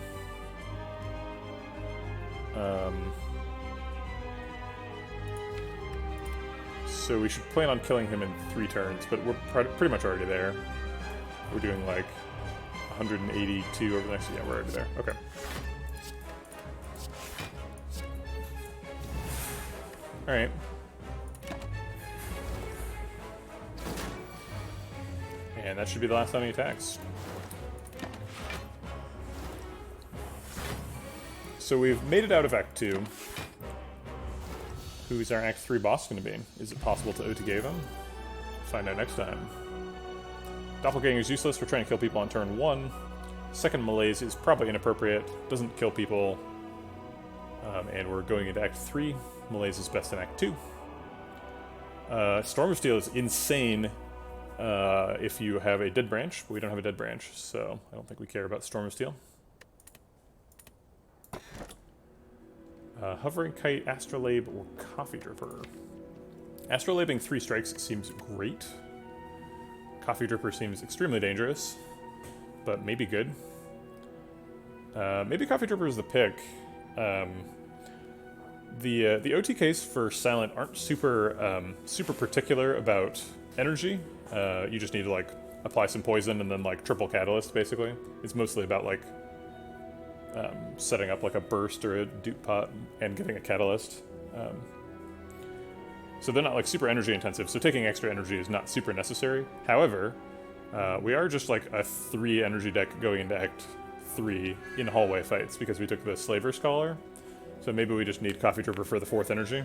So we should plan on killing him in 3 turns, but we're pretty much already there. We're doing like 182 over the next... Yeah, we're already there. Okay. Alright. And that should be the last time he attacks. So we've made it out of Act 2. Who's our Act 3 boss going to be? Is it possible to OTK them? Find out next time. Doppelganger is useless. We're trying to kill people on turn 1. Second Malaise is probably inappropriate. Doesn't kill people. And we're going into Act 3. Malaise is best in Act 2. Storm of Steel is insane if you have a dead branch, but we don't have a dead branch, so I don't think we care about Storm of Steel. Hovering Kite, Astrolabe, or Coffee Dripper. Astrolabing 3 strikes seems great. Coffee Dripper seems extremely dangerous, but maybe good. Maybe Coffee Dripper is the pick. The OTKs for Silent aren't super super particular about energy. You just need to like apply some poison and then like triple catalyst basically. It's mostly about like setting up like a burst or a dupe pot and getting a catalyst. So they're not like super energy intensive, so taking extra energy is not super necessary. However, we are just like a 3 energy deck going into Act 3 in hallway fights because we took the Slaver Scholar. So maybe we just need Coffee Dripper for the 4th energy.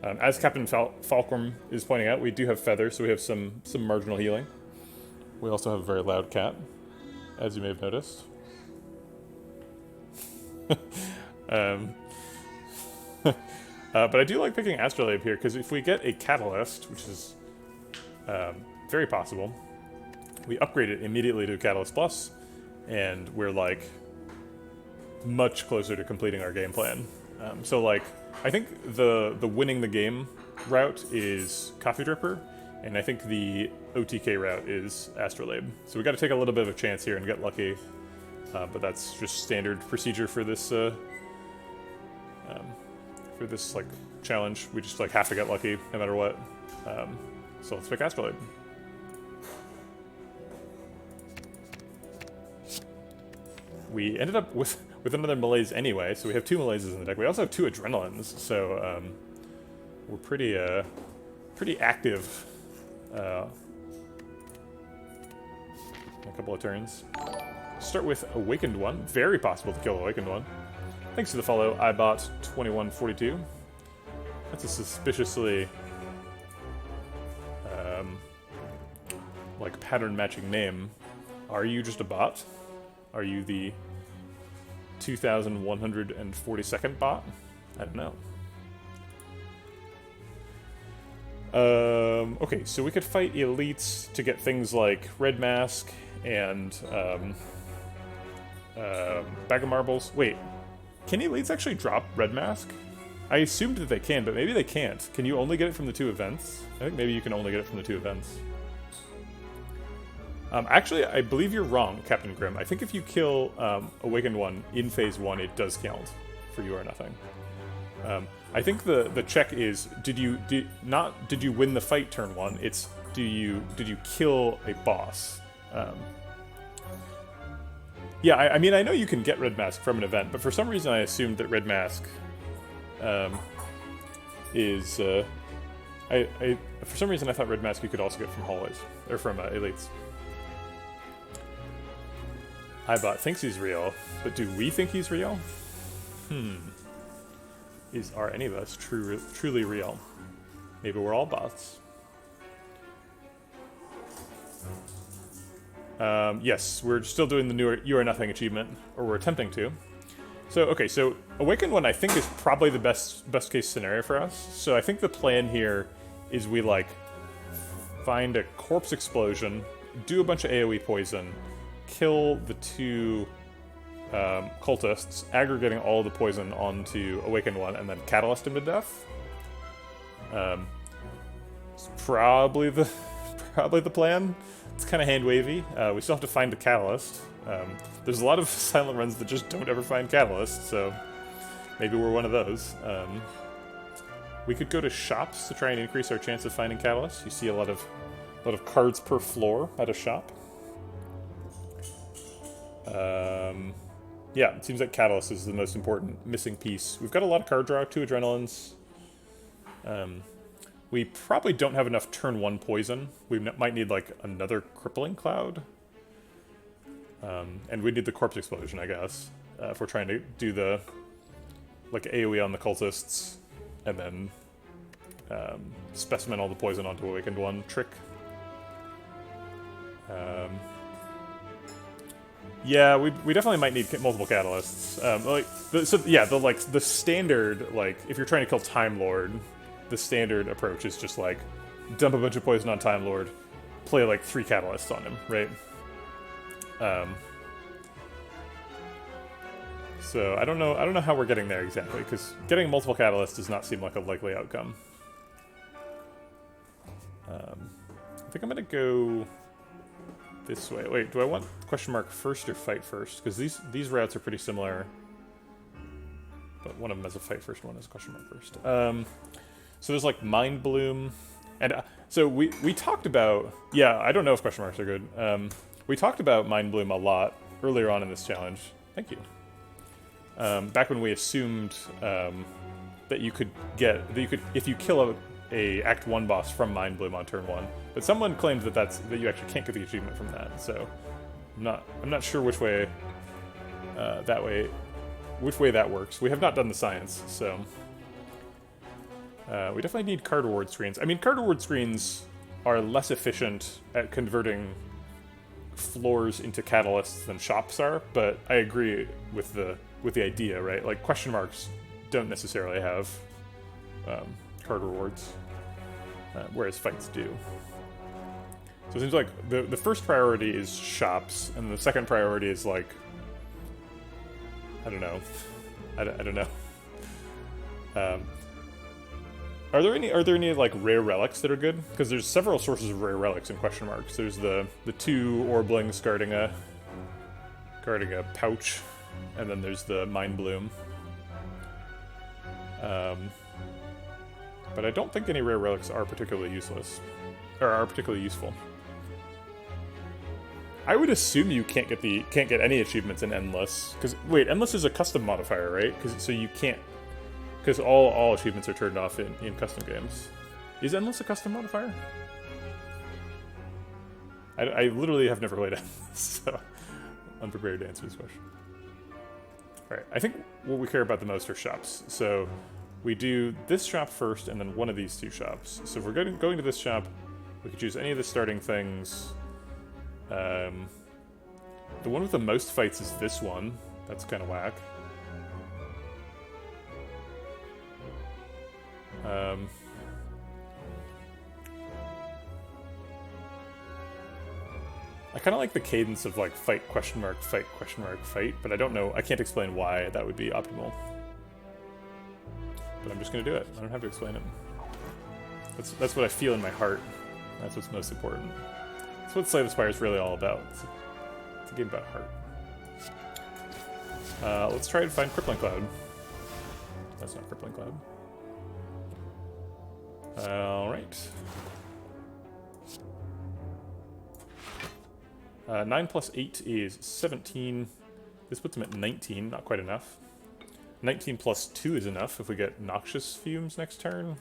As Captain Falcrum is pointing out, we do have Feather, so we have some marginal healing. We also have a very loud cat, as you may have noticed. But I do like picking Astrolabe here, because if we get a Catalyst, which is very possible, we upgrade it immediately to Catalyst Plus, and we're like much closer to completing our game plan. So like, I think the winning the game route is Coffee Dripper, and I think the OTK route is Astrolabe. So we got to take a little bit of a chance here and get lucky, but that's just standard procedure for this like challenge. We just like have to get lucky no matter what. So let's pick Astrolabe. We ended up with another Malaise anyway, so we have 2 Malaises in the deck. We also have 2 Adrenalines, so we're pretty active a couple of turns. Start with Awakened One. Very possible to kill Awakened One. Thanks for the follow, iBot2142. That's a suspiciously like pattern matching name. Are you just a bot? Are you the 2142nd bot? I don't know. Okay, so we could fight elites to get things like Red Mask and Bag of Marbles. Wait, can elites actually drop Red Mask? I assumed that they can, but maybe they can't. Can you only get it from the 2 events? I think maybe you can only get it from the 2 events. Actually, I believe you're wrong, Captain Grimm. I think if you kill Awakened One in Phase 1, it does count for You Are Nothing. I think the check is, did you win the fight turn 1? It's did you kill a boss? Yeah, I mean, I know you can get Red Mask from an event, but for some reason I assumed that Red Mask is... for some reason I thought Red Mask you could also get from hallways, or from elites. iBot thinks he's real, but do we think he's real? Are any of us truly real? Maybe we're all bots. Yes, we're still doing the new You Are Nothing achievement, or we're attempting to. So, okay, so Awakened One I think is probably the best case scenario for us. So I think the plan here is we, like, find a Corpse Explosion, do a bunch of AoE poison, kill the 2 cultists, aggregating all the poison onto Awakened One, and then catalyst him to death. It's probably the plan. It's kind of hand-wavy. We still have to find the catalyst. There's a lot of silent runs that just don't ever find catalyst, so maybe we're one of those. We could go to shops to try and increase our chance of finding catalyst. You see a lot of cards per floor at a shop. Yeah, it seems like Catalyst is the most important missing piece. We've got a lot of card draw, 2 Adrenalines. We probably don't have enough turn 1 poison. We might need, like, another Crippling Cloud. And we need the Corpse Explosion, I guess, if we're trying to do the, like, AoE on the cultists, and then specimen all the poison onto Awakened One trick. Yeah, we definitely might need multiple catalysts. The standard, like, if you're trying to kill Time Lord, the standard approach is just like dump a bunch of poison on Time Lord, play like 3 catalysts on him, right? So I don't know how we're getting there exactly, because getting multiple catalysts does not seem like a likely outcome. I think I'm gonna go this way. Wait, do I want question mark first or fight first? Because these routes are pretty similar, but one of them has a fight first, one has a question mark first. So there's like Mind Bloom, and so we talked about, yeah, I don't know if question marks are good. We talked about Mind Bloom a lot earlier on in this challenge. Thank you. Back when we assumed that you could if you kill a Act 1 boss from Mind Bloom on turn 1, but someone claimed that you actually can't get the achievement from that. So I'm not sure which way that works. We have not done the science, so we definitely need card reward screens. I mean, card reward screens are less efficient at converting floors into catalysts than shops are, but I agree with the idea, right? Like, question marks don't necessarily have card rewards, whereas fights do. So it seems like the first priority is shops, and the second priority is like, I don't know. I don't know. Are there any like rare relics that are good? Because there's several sources of rare relics in question marks. There's the 2 Orblings guarding a pouch, and then there's the Mind Bloom. But I don't think any rare relics are particularly useless, or are particularly useful. I would assume you can't get any achievements in Endless, because wait, Endless is a custom modifier, right? Because all achievements are turned off in custom games. Is Endless a custom modifier? I literally have never played Endless, so unprepared to answer this question. Alright, I think what we care about the most are shops. So we do this shop first, and then one of these 2 shops. So if we're going to this shop, we could choose any of the starting things. The one with the most fights is this one. That's kind of whack. I kind of like the cadence of like fight question mark fight question mark fight, but I don't know. I can't explain why that would be optimal. But I'm just gonna do it. I don't have to explain it. That's what I feel in my heart. That's what's most important. That's what Slay the Spire is really all about. It's a game about heart. Let's try to find Crippling Cloud. That's not Crippling Cloud. Alright. 9 plus 8 is 17. This puts him at 19, not quite enough. 19 plus 2 is enough if we get Noxious Fumes next turn.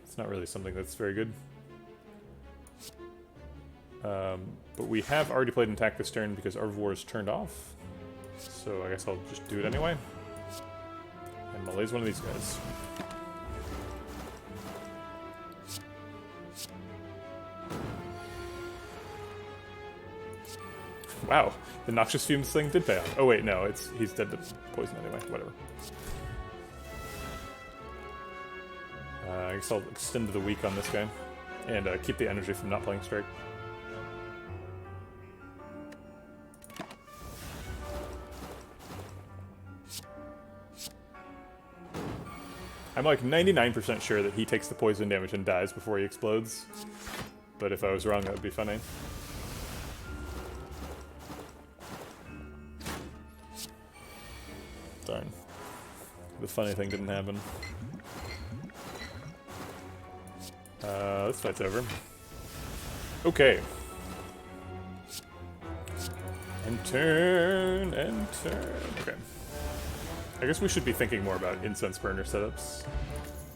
It's not really something that's very good. But we have already played an attack this turn because Arbivore is turned off. So I guess I'll just do it anyway. And Malaise one of these guys. Wow, the Noxious Fumes thing did pay off. Oh wait, no, he's dead to poison anyway, whatever. I guess I'll extend the week on this guy, and keep the energy from not playing Strike. I'm like 99% sure that he takes the poison damage and dies before he explodes, but if I was wrong, that would be funny. Darn. The funny thing didn't happen. This fight's over. Okay. And turn, and turn. Okay. I guess we should be thinking more about Incense Burner setups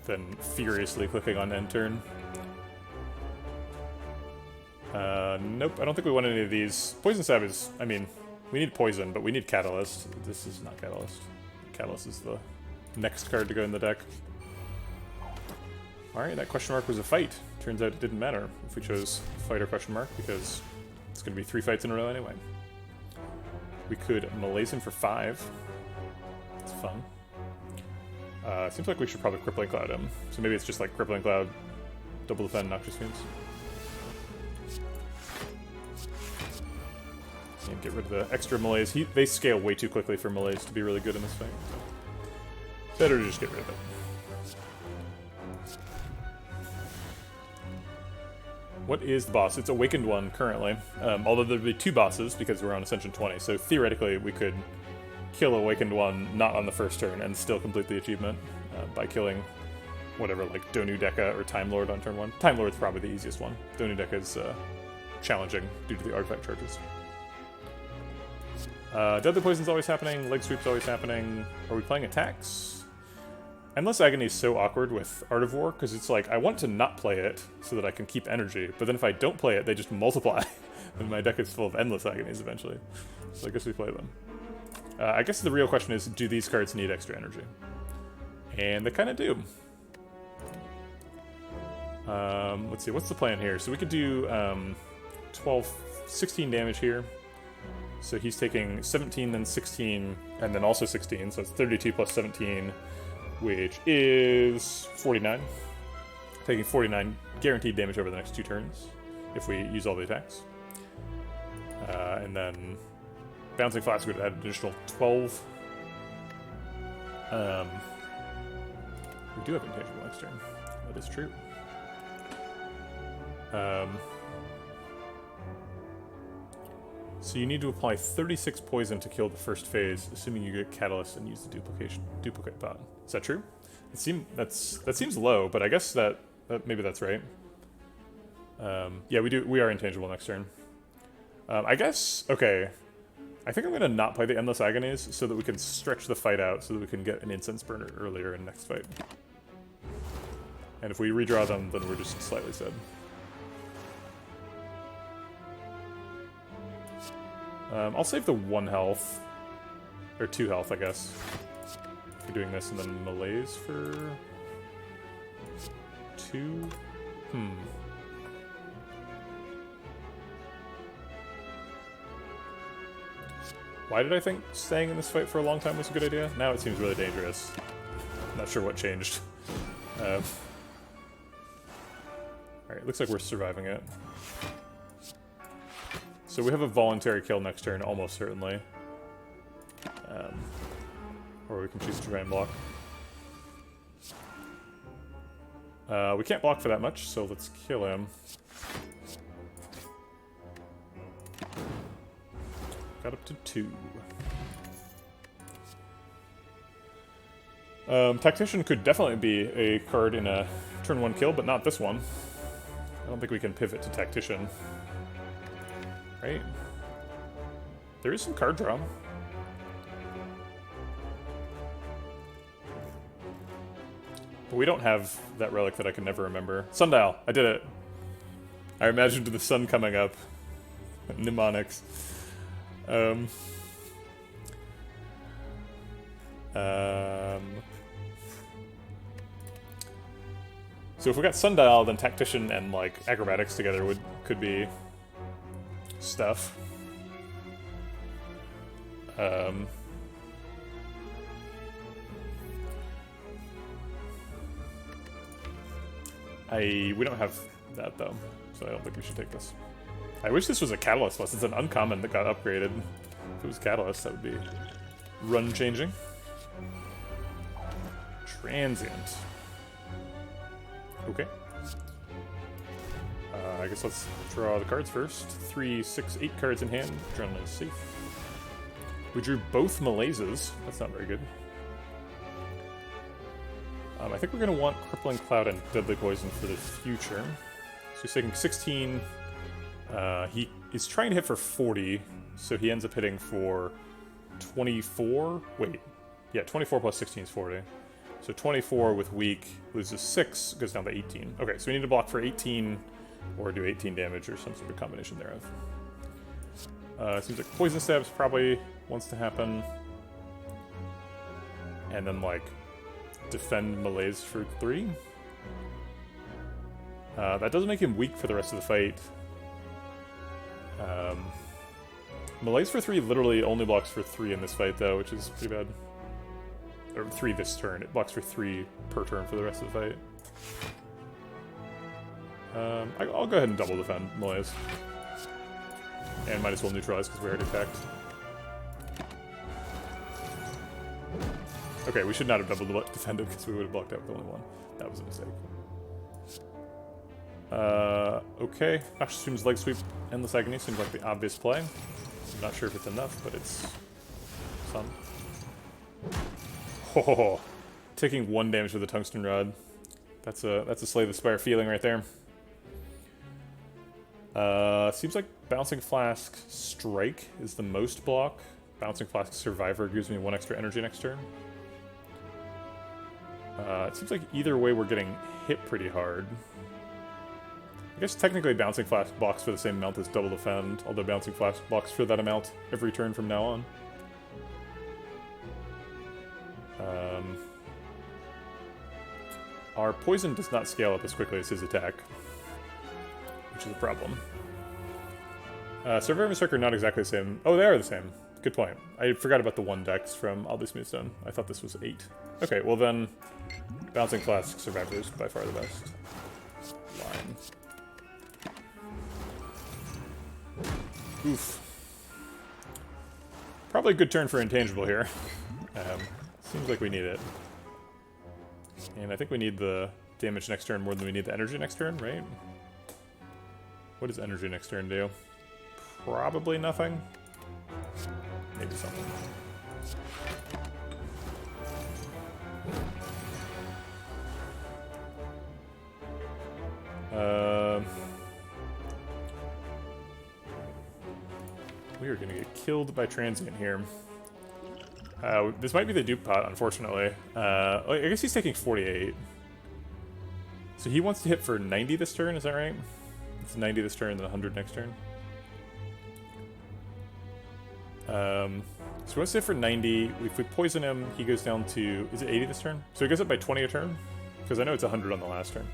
than furiously clicking on end turn. Nope, I don't think we want any of these. Poison Stab is, I mean, we need poison, but we need Catalyst. This is not Catalyst. Catalyst is the next card to go in the deck. Alright, that question mark was a fight. Turns out it didn't matter if we chose fight or question mark, because it's going to be 3 fights in a row anyway. We could malaise him for 5. It's fun. Seems like we should probably Crippling Cloud him. So maybe it's just like Crippling Cloud, double defend, Noxious Fumes. And get rid of the extra malaise. They scale way too quickly for malaise to be really good in this fight. Better to just get rid of it. What is the boss? It's Awakened 1 currently. Although there'd be 2 bosses because we're on Ascension 20. So theoretically we could kill Awakened 1 not on the first turn and still complete the achievement by killing whatever, like Donu Deka or Time Lord on turn 1. Time Lord's probably the easiest one. Donu Deka is challenging due to the artifact charges. Deadly Poison's always happening, Leg Sweep's always happening. Are we playing attacks? Endless Agony is so awkward with Art of War, because it's like, I want to not play it so that I can keep energy, but then if I don't play it, they just multiply, and my deck is full of Endless Agonies eventually. So I guess we play them. I guess the real question is, do these cards need extra energy? And they kind of do. Let's see, what's the plan here? So we could do 16 damage here. So he's taking 17, then 16, and then also 16, so it's 32 plus 17, which is 49. Taking 49 guaranteed damage over the next 2 turns, if we use all the attacks. And then Bouncing Flask would add an additional 12. We do have Intangible next turn. That is true. So you need to apply 36 poison to kill the first phase, assuming you get Catalyst and use the duplicate thought. Is that true? That seems low, but I guess that maybe that's right. Yeah, we are intangible next turn. I guess, okay. I think I'm gonna not play the Endless Agonies so that we can stretch the fight out so that we can get an Incense Burner earlier in next fight. And if we redraw them, then we're just slightly sad. I'll save the 1 health, or 2 health, I guess. We're doing this, and then malaise for 2. Why did I think staying in this fight for a long time was a good idea? Now it seems really dangerous. I'm not sure what changed. Alright, looks like we're surviving it. So we have a voluntary kill next turn, almost certainly. Or we can choose to try and block. We can't block for that much, so let's kill him. Got up to 2. Tactician could definitely be a card in a turn 1 kill, but not this one. I don't think we can pivot to Tactician. Right? There is some card draw. But we don't have that relic that I can never remember. Sundial! I did it! I imagined the sun coming up. Mnemonics. So if we got Sundial, then Tactician and like Acrobatics together could be stuff. We don't have that though, so I don't think we should take this. I wish this was a Catalyst plus. It's an uncommon that got upgraded. If it was Catalyst, that would be run changing. Transient. Okay. I guess let's draw the cards first. 3, 6, 8 cards in hand. Adrenaline is safe. We drew both Malaises. That's not very good. I think we're going to want Crippling Cloud and Deadly Poison for the future. So he's taking 16. He is trying to hit for 40, so he ends up hitting for 24. Wait. Yeah, 24 plus 16 is 40. So 24 with weak, loses 6, goes down to 18. Okay, so we need to block for 18, or do 18 damage, or some sort of combination thereof. Seems like Poison Stabs probably wants to happen. And then, like, defend Malaise for 3. That does make him weak for the rest of the fight. Melee's for 3 literally only blocks for 3 in this fight, though, which is pretty bad. Or 3 this turn. It blocks for 3 per turn for the rest of the fight. I'll go ahead and double defend Melee's. And might as well neutralize because we already attacked. Okay, we should not have double defended because we would have blocked out with only 1. That was a mistake. Okay. Ascension's leg sweep and the agony seems like the obvious play. I'm not sure if it's enough, but it's some. Oh, taking 1 damage with a tungsten rod. That's a Slay the Spire feeling right there. Seems like Bouncing Flask Strike is the most block. Bouncing Flask Survivor gives me 1 extra energy next turn. It seems like either way we're getting hit pretty hard. I guess technically Bouncing Flask blocks for the same amount as Double Defend, although Bouncing Flask blocks for that amount every turn from now on. Our poison does not scale up as quickly as his attack, which is a problem. Survivor and Berserker are not exactly the same. Oh, they are the same. Good point. I forgot about the 1 dex from All This Moonstone. I thought this was 8. Okay, well then, Bouncing Flask Survivor is by far the best line. Oof. Probably a good turn for Intangible here. Seems like we need it. And I think we need the damage next turn more than we need the energy next turn, right? What does energy next turn do? Probably nothing. Maybe something. We are gonna get killed by Transient here. This might be the dupe pot, unfortunately. I guess he's taking 48. So he wants to hit for 90 this turn, is that right? It's 90 this turn and then 100 next turn. So he wants to hit for 90. If we poison him, he goes down to... Is it 80 this turn? So he goes up by 20 a turn? Because I know it's 100 on the last turn.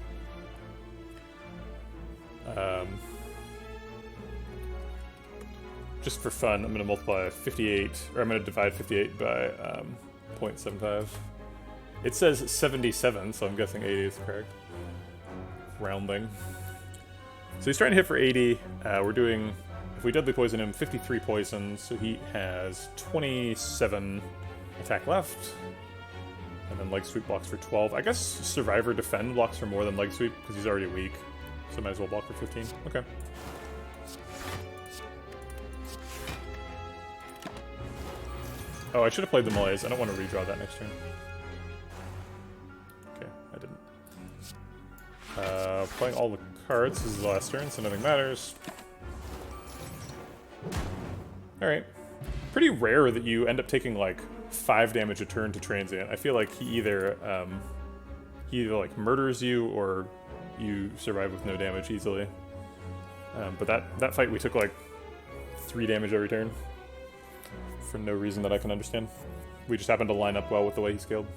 Just for fun, I'm going to multiply 58, or I'm going to divide 58 by 0.75. It says 77, so I'm guessing 80 is correct. Rounding. So he's trying to hit for 80. We're doing, if we deadly poison him, 53 poison, so he has 27 attack left. And then leg sweep blocks for 12. I guess Survivor Defend blocks for more than leg sweep, because he's already weak. So might as well block for 15. Okay. Oh, I should have played the Melees. I don't want to redraw that next turn. Okay, I didn't. Playing all the cards. This is the last turn, so nothing matters. Alright. Pretty rare that you end up taking, like, 5 damage a turn to Transient. I feel like he either like, murders you, or you survive with no damage easily. But that fight we took, like, 3 damage every turn. For no reason that I can understand. We just happened to line up well with the way he scaled.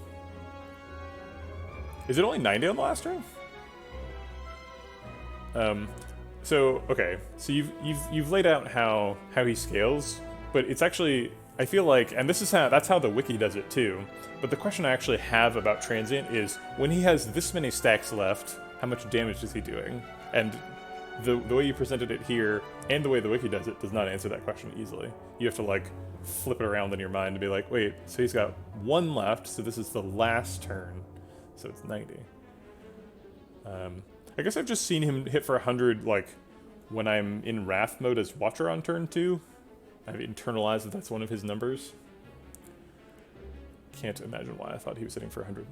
Is it only 90 on the last turn? So okay, so you've laid out how he scales, but it's actually, I feel like, and this is that's how the wiki does it too. But the question I actually have about Transient is, when he has this many stacks left, how much damage is he doing? And the way you presented it here, and the way the wiki does it, does not answer that question easily. You have to, like, flip it around in your mind to be like, wait, so he's got 1 left, so this is the last turn, so it's 90. I guess I've just seen him hit for 100, like, when I'm in Wrath mode as Watcher on turn 2. I've internalized that that's one of his numbers. Can't imagine why I thought he was hitting for 100.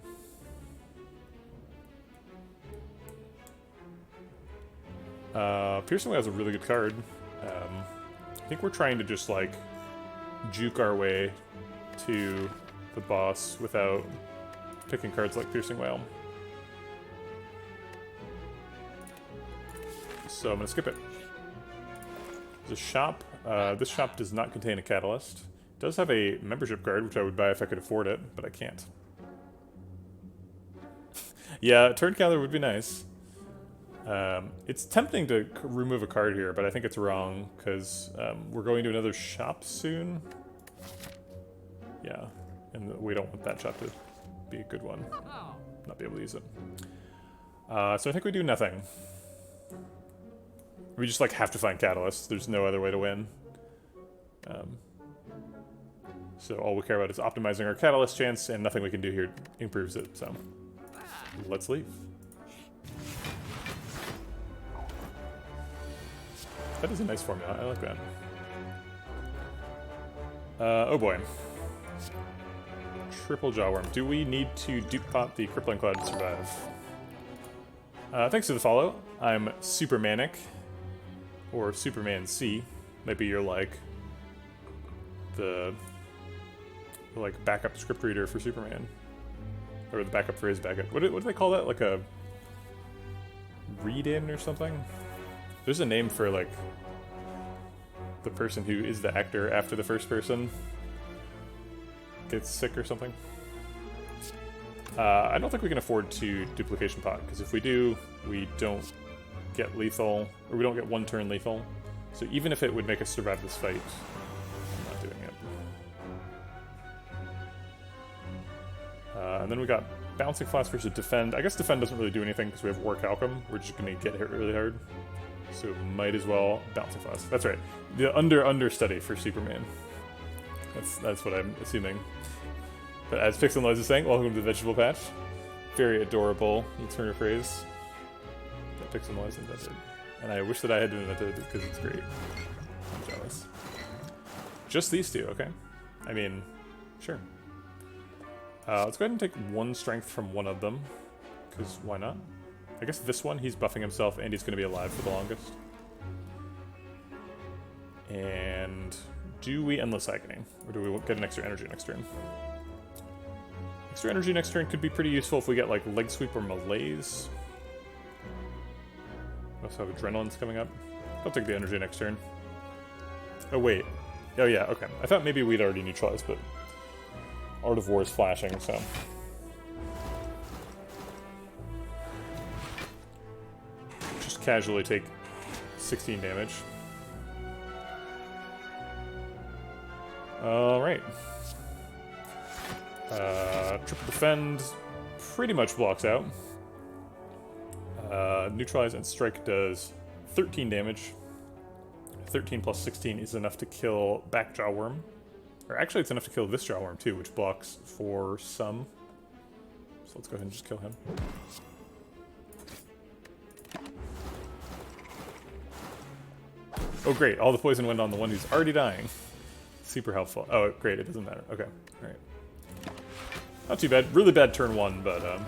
Piercing has a really good card. I think we're trying to just, like, juke our way to the boss without picking cards like Piercing Whale. So I'm going to skip it. There's a shop. This shop does not contain a catalyst. It does have a membership card, which I would buy if I could afford it, but I can't. Yeah, turn counter would be nice. It's tempting to remove a card here, but I think it's wrong, because we're going to another shop soon. Yeah, and we don't want that shop to be a good one. Not be able to use it. So I think we do nothing. We just, like, have to find catalysts. There's no other way to win. So all we care about is optimizing our catalyst chance, and nothing we can do here improves it, so let's leave. That is a nice formula. I like that. Oh boy. Triple Jawworm. Do we need to dupe pot the Crippling Cloud to survive? Thanks for the follow. I'm Supermanic, or Superman C. Might be your, like, the backup script reader for Superman. Or the backup for his backup. What do they call that? Like a read-in or something? There's a name for, like, the person who is the actor after the first person gets sick or something. I don't think we can afford to duplication pot, because if we do, we don't get lethal, or we don't get one turn lethal. So even if it would make us survive this fight, I'm not doing it. And then we got Bouncing Flask versus Defend. I guess Defend doesn't really do anything because we have War Calcum. We're just going to get hit really hard. So might as well Bouncing Flask. That's right. The understudy for Superman. That's what I'm assuming. But as Pixel Noise is saying, welcome to the Vegetable Patch. Very adorable turn of phrase that Pixel Noise invented. And I wish that I had invented it because it's great. I'm jealous. Just these two, okay. I mean, sure. Let's go ahead and take one strength from one of them, because why not? I guess this one, he's buffing himself and he's going to be alive for the longest. And do we Endless Agony? Or do we get an extra energy next turn? Extra energy next turn could be pretty useful if we get, like, Leg Sweep or Malaise. We also have Adrenaline's coming up. I'll take the energy next turn. Oh, wait. Oh, yeah, okay. I thought maybe we'd already neutralized, but Art of War is flashing, so. Just casually take 16 damage. Alright. Triple Defend pretty much blocks out. Neutralize and Strike does 13 damage. 13 plus 16 is enough to kill Back Jawworm. Or actually, it's enough to kill this Jawworm too, which blocks for some. So let's go ahead and just kill him. Oh great, all the poison went on the one who's already dying. Super helpful. Oh great, it doesn't matter. Okay, alright. Not too bad. Really bad turn one, but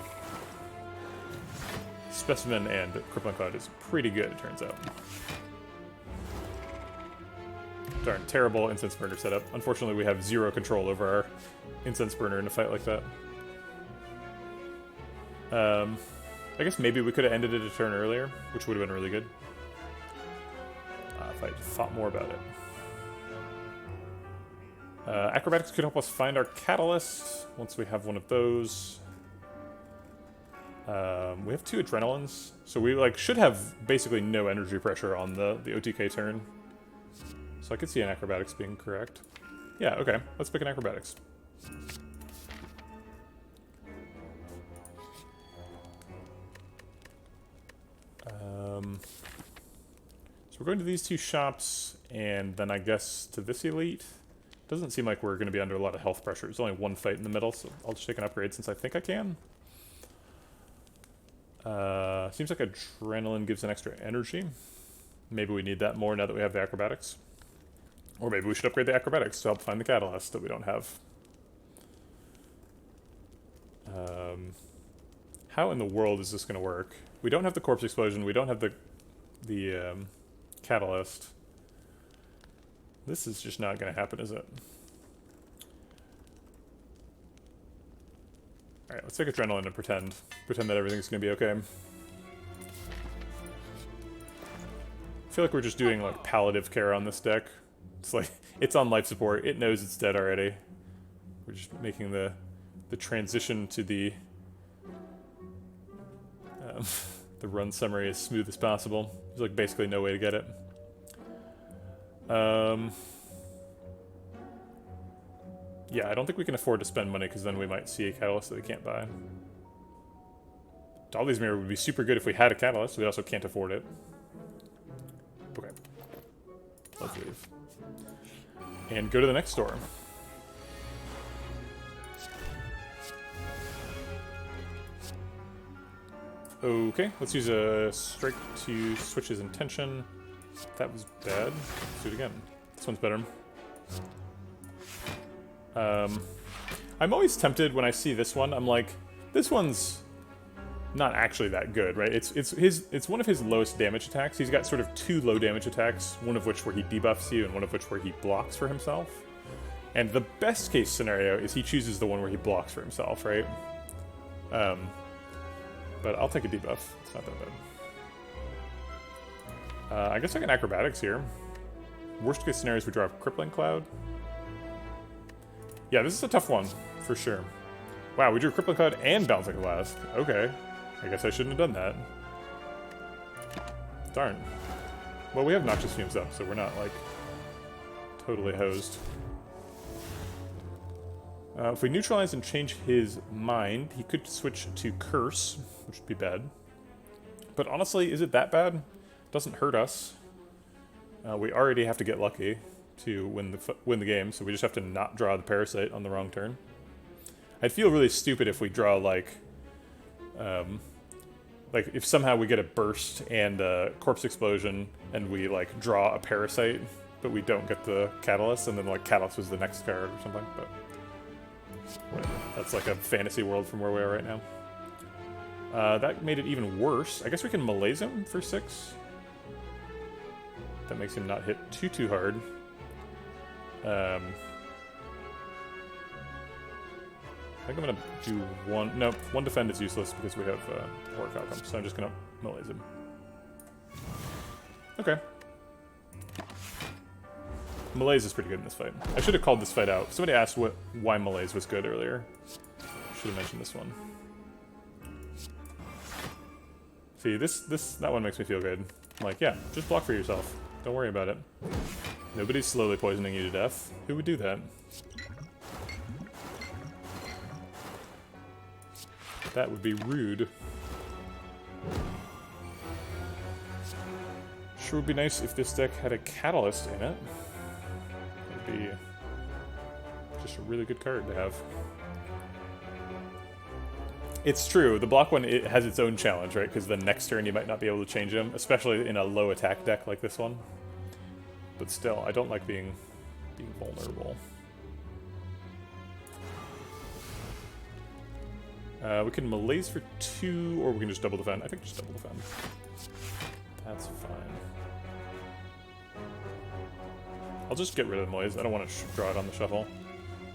Specimen and Crippling Cloud is pretty good, it turns out. Darn, terrible Incense Burner setup. Unfortunately, we have zero control over our Incense Burner in a fight like that. I guess maybe we could have ended it a turn earlier, which would have been really good. If I'd thought more about it. Acrobatics could help us find our catalyst once we have one of those. We have 2 Adrenalines, so we should have basically no energy pressure on the OTK turn. So I could see an Acrobatics being correct. Yeah, okay. Let's pick an Acrobatics. So we're going to these 2 shops, and then I guess to this Elite. Doesn't seem like we're going to be under a lot of health pressure. There's only one fight in the middle, so I'll just take an upgrade since I think I can. Seems like Adrenaline gives an extra energy. Maybe we need that more now that we have the Acrobatics. Or maybe we should upgrade the Acrobatics to help find the Catalyst that we don't have. How in the world is this going to work? We don't have the Corpse Explosion. We don't have the Catalyst. This is just not going to happen, is it? Alright, let's take Adrenaline and pretend that everything's going to be okay. I feel like we're just doing, like, palliative care on this deck. It's like, it's on life support. It knows it's dead already. We're just making the transition to the the run summary as smooth as possible. There's like basically no way to get it. Yeah, I don't think we can afford to spend money because then we might see a catalyst that we can't buy. Dolly's Mirror would be super good if we had a catalyst. We also can't afford it. Okay. Let's leave. And go to the next store. Okay, let's use a strike to switch his intention. That was bad. Let's do it again. This one's better. I'm always tempted when I see this one. I'm like, this one's not actually that good, right? It's one of his lowest damage attacks. He's got sort of 2 low damage attacks, one of which where he debuffs you and one of which where he blocks for himself. And the best case scenario is he chooses the one where he blocks for himself, right? But I'll take a debuff. It's not that bad. I guess I can acrobatics here. Worst case scenario is we draw a Crippling Cloud. Yeah, this is a tough one, for sure. Wow, we drew Crippling Cloud and Bouncing Blast. Okay. I guess I shouldn't have done that. Darn. Well, we have Noxious Fumes up, so we're not, like, totally hosed. If we neutralize and change his mind, he could switch to Curse, which would be bad. But honestly, is it that bad? It doesn't hurt us. We already have to get lucky to win the game, so we just have to not draw the Parasite on the wrong turn. I'd feel really stupid if we draw, like if somehow we get a Burst and a Corpse Explosion, and we, like, draw a Parasite, but we don't get the Catalyst, and then, like, Catalyst was the next card or something, but... whatever. That's like a fantasy world from where we are right now. That made it even worse. I guess we can malaise him for 6. That makes him not hit too hard. I think I'm gonna do one. No, one defend is useless because we have Horror Outcome, so I'm just gonna malaise him. Okay. Malaise is pretty good in this fight. I should have called this fight out. Somebody asked why Malaise was good earlier. Should have mentioned this one. See, that one makes me feel good. I'm like, yeah, just block for yourself. Don't worry about it. Nobody's slowly poisoning you to death. Who would do that? That would be rude. Sure would be nice if this deck had a Catalyst in it. That'd be just a really good card to have. It's true, the block one, it has its own challenge, right? Because the next turn you might not be able to change him, especially in a low attack deck like this one. But still, I don't like being vulnerable. We can malaise for 2, or we can just double defend. I think just double defend. That's fine. I'll just get rid of the malaise. I don't want to draw it on the shuffle.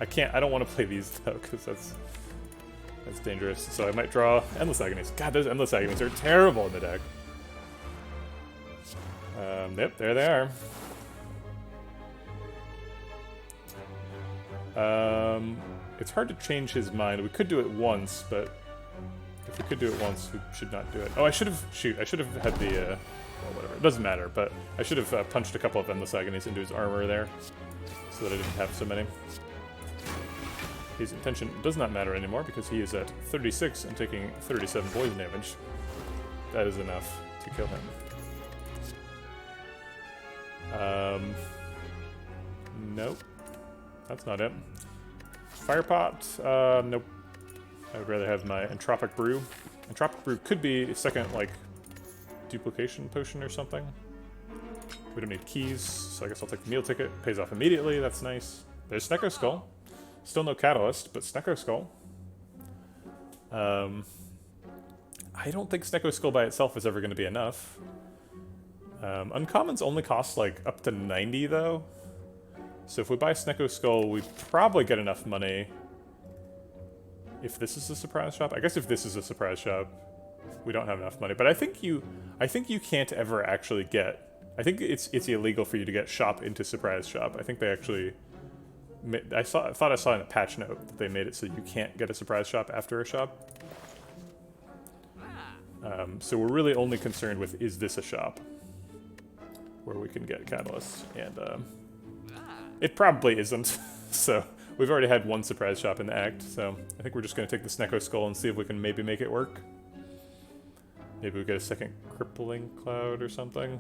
I don't want to play these though, because that's dangerous. So I might draw Endless Agonies. God, those Endless Agonies are terrible in the deck. Yep, there they are. It's hard to change his mind. We could do it once, but if we could do it once, we should not do it. Oh, I should have had the, well, whatever. It doesn't matter, but I should have punched a couple of Endless Agonies into his armor there, so that I didn't have so many. His intention does not matter anymore because he is at 36 and taking 37 poison damage. That is enough to kill him. Nope. That's not it. Firepot? Nope. I would rather have my Entropic Brew. Entropic Brew could be a second, like, duplication potion or something. We don't need keys, so I guess I'll take the meal ticket. Pays off immediately, that's nice. There's Snecko Skull. Still no Catalyst, but Snecko Skull. I don't think Snecko Skull by itself is ever going to be enough. Uncommons only cost, like, up to 90, though. So if we buy Snecko Skull, we probably get enough money. If this is a surprise shop? I guess if this is a surprise shop, we don't have enough money. But I think you can't ever actually get... I think it's illegal for you to get shop into surprise shop. I think they actually... I thought I saw in a patch note that they made it so you can't get a surprise shop after a shop. So we're really only concerned with, is this a shop where we can get catalysts? And it probably isn't. So we've already had one surprise shop in the act, so I think we're just going to take the Snecko Skull and see if we can maybe make it work. Maybe we get a second Crippling Cloud or something.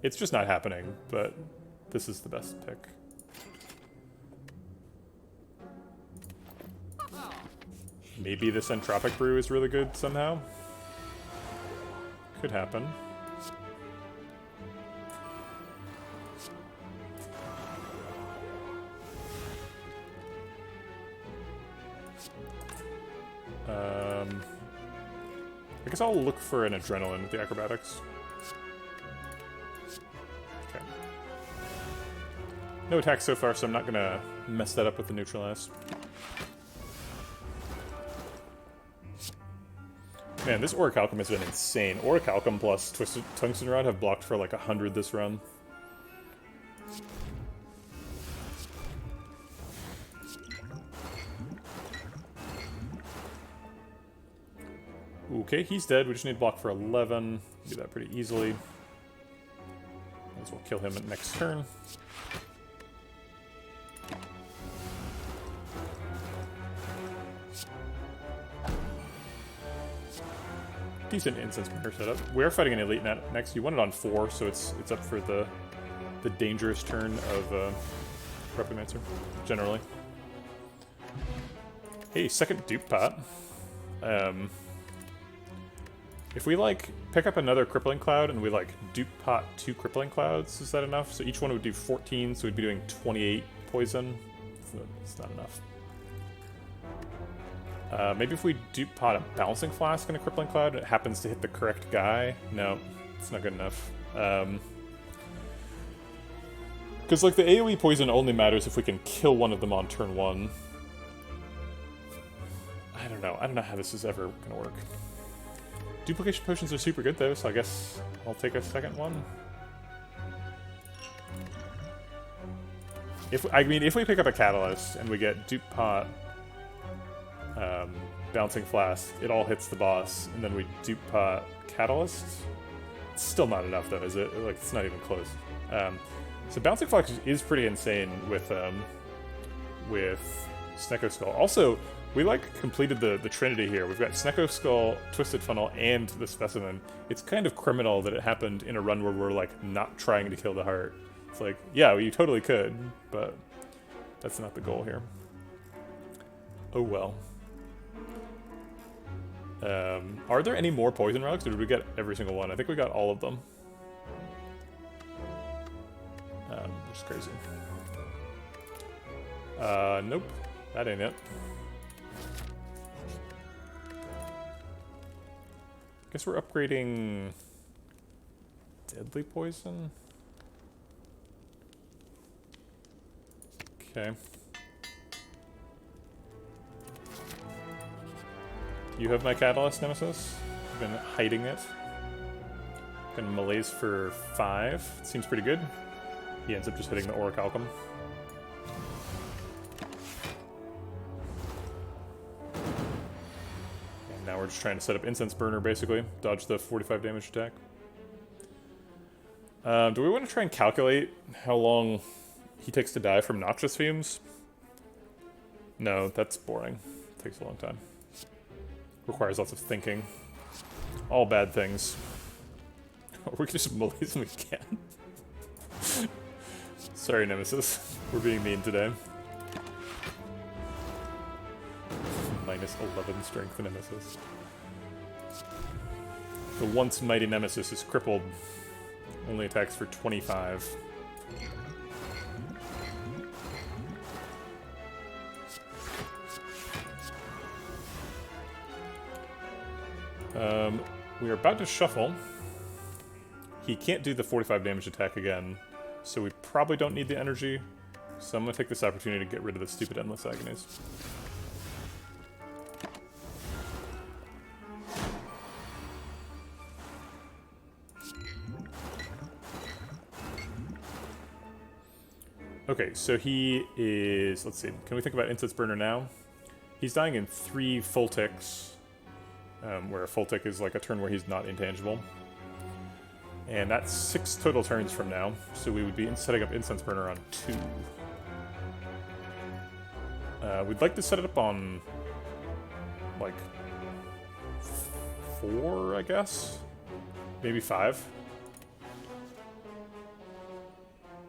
It's just not happening, but this is the best pick. Maybe this Entropic Brew is really good somehow. Could happen. I guess I'll look for an Adrenaline with the Acrobatics. Okay. No attacks so far, so I'm not gonna mess that up with the Neutralize. Man, this Orichalcum has been insane. Orichalcum plus Twisted Tungsten Rod have blocked for like 100 this run. Okay, he's dead. We just need to block for 11. Do that pretty easily. Might as well kill him at next turn. Decent instance burner setup. We're fighting an elite next. You won it on 4, so it's up for the dangerous turn of Reptimancer, generally. Hey, second dupe pot. If we like pick up another Crippling Cloud and we like dupe pot 2 Crippling Clouds, is that enough? So each one would do 14, so we'd be doing 28 poison. So it's not enough. Maybe if we dupe pot a Bouncing Flask and a Crippling Cloud, and it happens to hit the correct guy. No, it's not good enough. Because like the AoE poison only matters if we can kill one of them on turn 1. I don't know how this is ever gonna work. Duplication potions are super good though, so I guess I'll take a second one. If we pick up a Catalyst and we get dupe pot, Bouncing Flask, it all hits the boss, and then we dupe pot Catalyst. It's still not enough though, is it? Like, it's not even close. So Bouncing Flask is pretty insane with Snecko Skull. Also, we like completed the trinity here. We've got Snecko Skull, Twisted Funnel, and the Specimen. It's kind of criminal that it happened in a run where we're like not trying to kill the heart. It's like, yeah, you totally could, but that's not the goal here. Oh well. Are there any more poison relics, or did we get every single one? I think we got all of them. Which is crazy. Nope. That ain't it. Guess we're upgrading Deadly Poison? Okay. You have my Catalyst, Nemesis. I've been hiding it. Gonna Malaise for 5. Seems pretty good. He ends up just hitting the Orichalcum. And now we're just trying to set up Incense Burner, basically. Dodge the 45 damage attack. Do we want to try and calculate how long he takes to die from Noxious Fumes? No, that's boring. It takes a long time. Requires lots of thinking. All bad things. Or we could just Malaise him again. Sorry, Nemesis. We're being mean today. Minus 11 strength Nemesis. The once mighty Nemesis is crippled. Only attacks for 25. We are about to shuffle. He can't do the 45 damage attack again, so we probably don't need the energy. So I'm going to take this opportunity to get rid of the stupid Endless Agonies. Okay, so he is... Let's see. Can we think about Incense Burner now? He's dying in 3 full ticks. where a full tick is like a turn where he's not intangible. And that's 6 total turns from now, so we would be setting up Incense Burner on 2. We'd like to set it up on, like, 4, I guess? Maybe 5?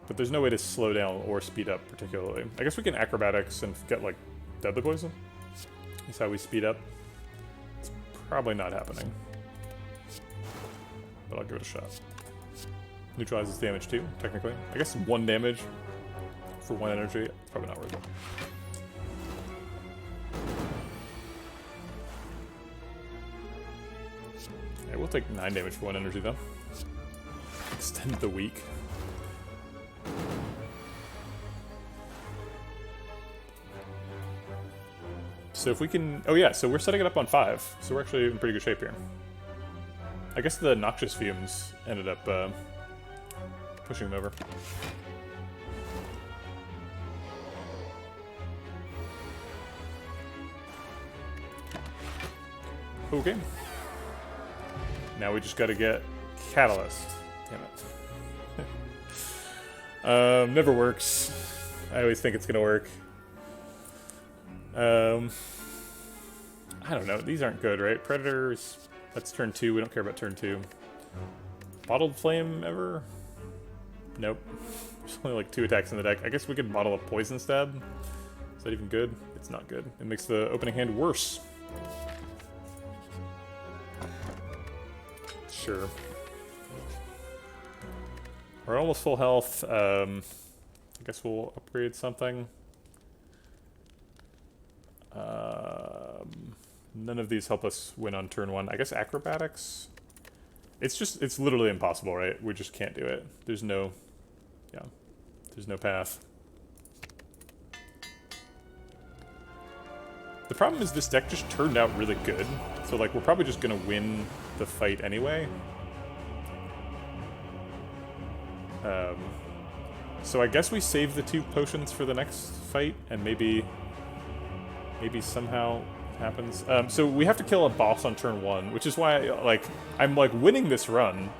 But there's no way to slow down or speed up particularly. I guess we can Acrobatics and get, like, Deadly Poison. That's how we speed up. It's probably not happening. But I'll give it a shot. Neutralizes damage too, technically. I guess 1 damage for 1 energy, probably not worth it. Yeah, we'll take 9 damage for 1 energy though. Extend the week. So if we can... Oh yeah, so we're setting it up on 5, so we're actually in pretty good shape here. I guess the Noxious Fumes ended up pushing him over. Okay. Now we just gotta get Catalyst. Damn it. Never works. I always think it's gonna work. I don't know. These aren't good, right? Predators... That's turn 2. We don't care about turn 2. Bottled Flame ever? Nope. There's only like 2 attacks in the deck. I guess we could bottle a Poison Stab. Is that even good? It's not good. It makes the opening hand worse. Sure. We're almost full health. I guess we'll upgrade something. None of these help us win on turn 1. I guess Acrobatics? It's literally impossible, right? We just can't do it. There's no path. The problem is this deck just turned out really good. So, like, we're probably just gonna win the fight anyway. So I guess we save the 2 potions for the next fight, and maybe somehow it happens. So we have to kill a boss on turn 1, which is why, I'm winning this run,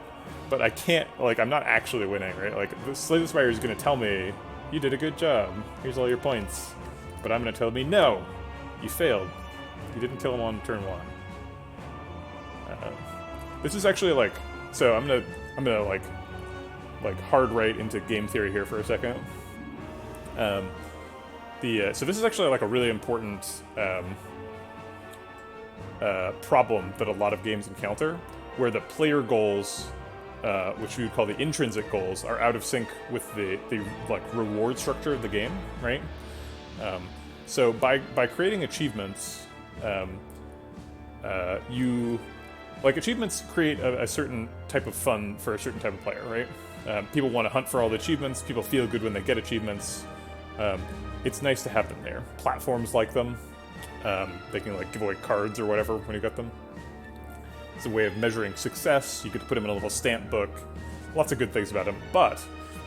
but I can't, I'm not actually winning, right? Like, the Slay the Spire is gonna tell me, you did a good job, here's all your points. But I'm gonna tell me, no, you failed. You didn't kill him on turn 1. This is actually, so I'm gonna hard right into game theory here for a second. So this is actually a really important problem that a lot of games encounter, where the player goals, which we would call the intrinsic goals, are out of sync with the reward structure of the game, right? So by creating achievements, achievements create a certain type of fun for a certain type of player, right? People want to hunt for all the achievements. People feel good when they get achievements. It's nice to have them there. Platforms like them. They can give away cards or whatever when you get them. It's a way of measuring success. You could put them in a little stamp book. Lots of good things about them. But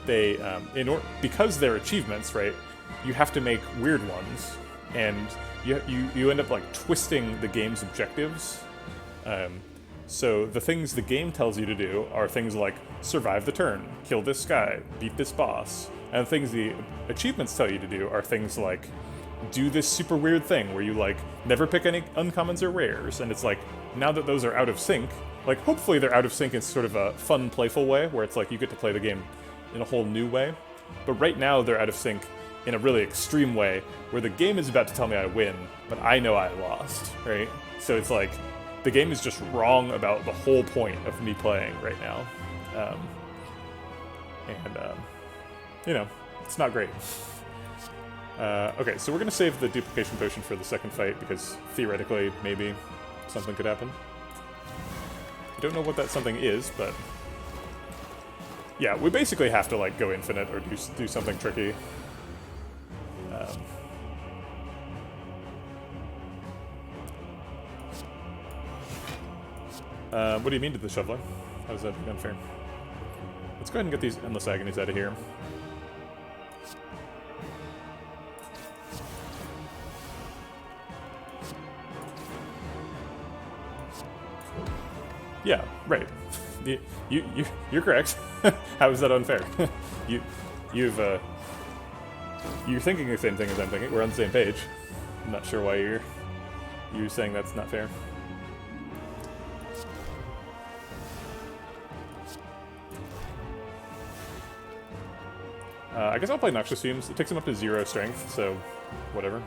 they, because they're achievements, right? You have to make weird ones, and you end up twisting the game's objectives. So the things the game tells you to do are things like survive the turn, kill this guy, beat this boss. And the things the achievements tell you to do are things like do this super weird thing where you never pick any uncommons or rares. And it's now that those are out of sync, hopefully they're out of sync in sort of a fun, playful way where it's you get to play the game in a whole new way. But right now they're out of sync in a really extreme way where the game is about to tell me I win, but I know I lost, right? So it's the game is just wrong about the whole point of me playing right now. It's not great. Okay, so we're going to save the duplication potion for the second fight because theoretically, maybe something could happen. I don't know what that something is, but yeah, we basically have to go infinite or do something tricky. What do you mean to the shoveler? How does that be unfair? Let's go ahead and get these Endless Agonies out of here. Yeah, right. You're correct. How is that unfair? You're thinking the same thing as I'm thinking. We're on the same page. I'm not sure why you're saying that's not fair. I guess I'll play Noxious Fumes. It takes him up to 0 strength, so whatever.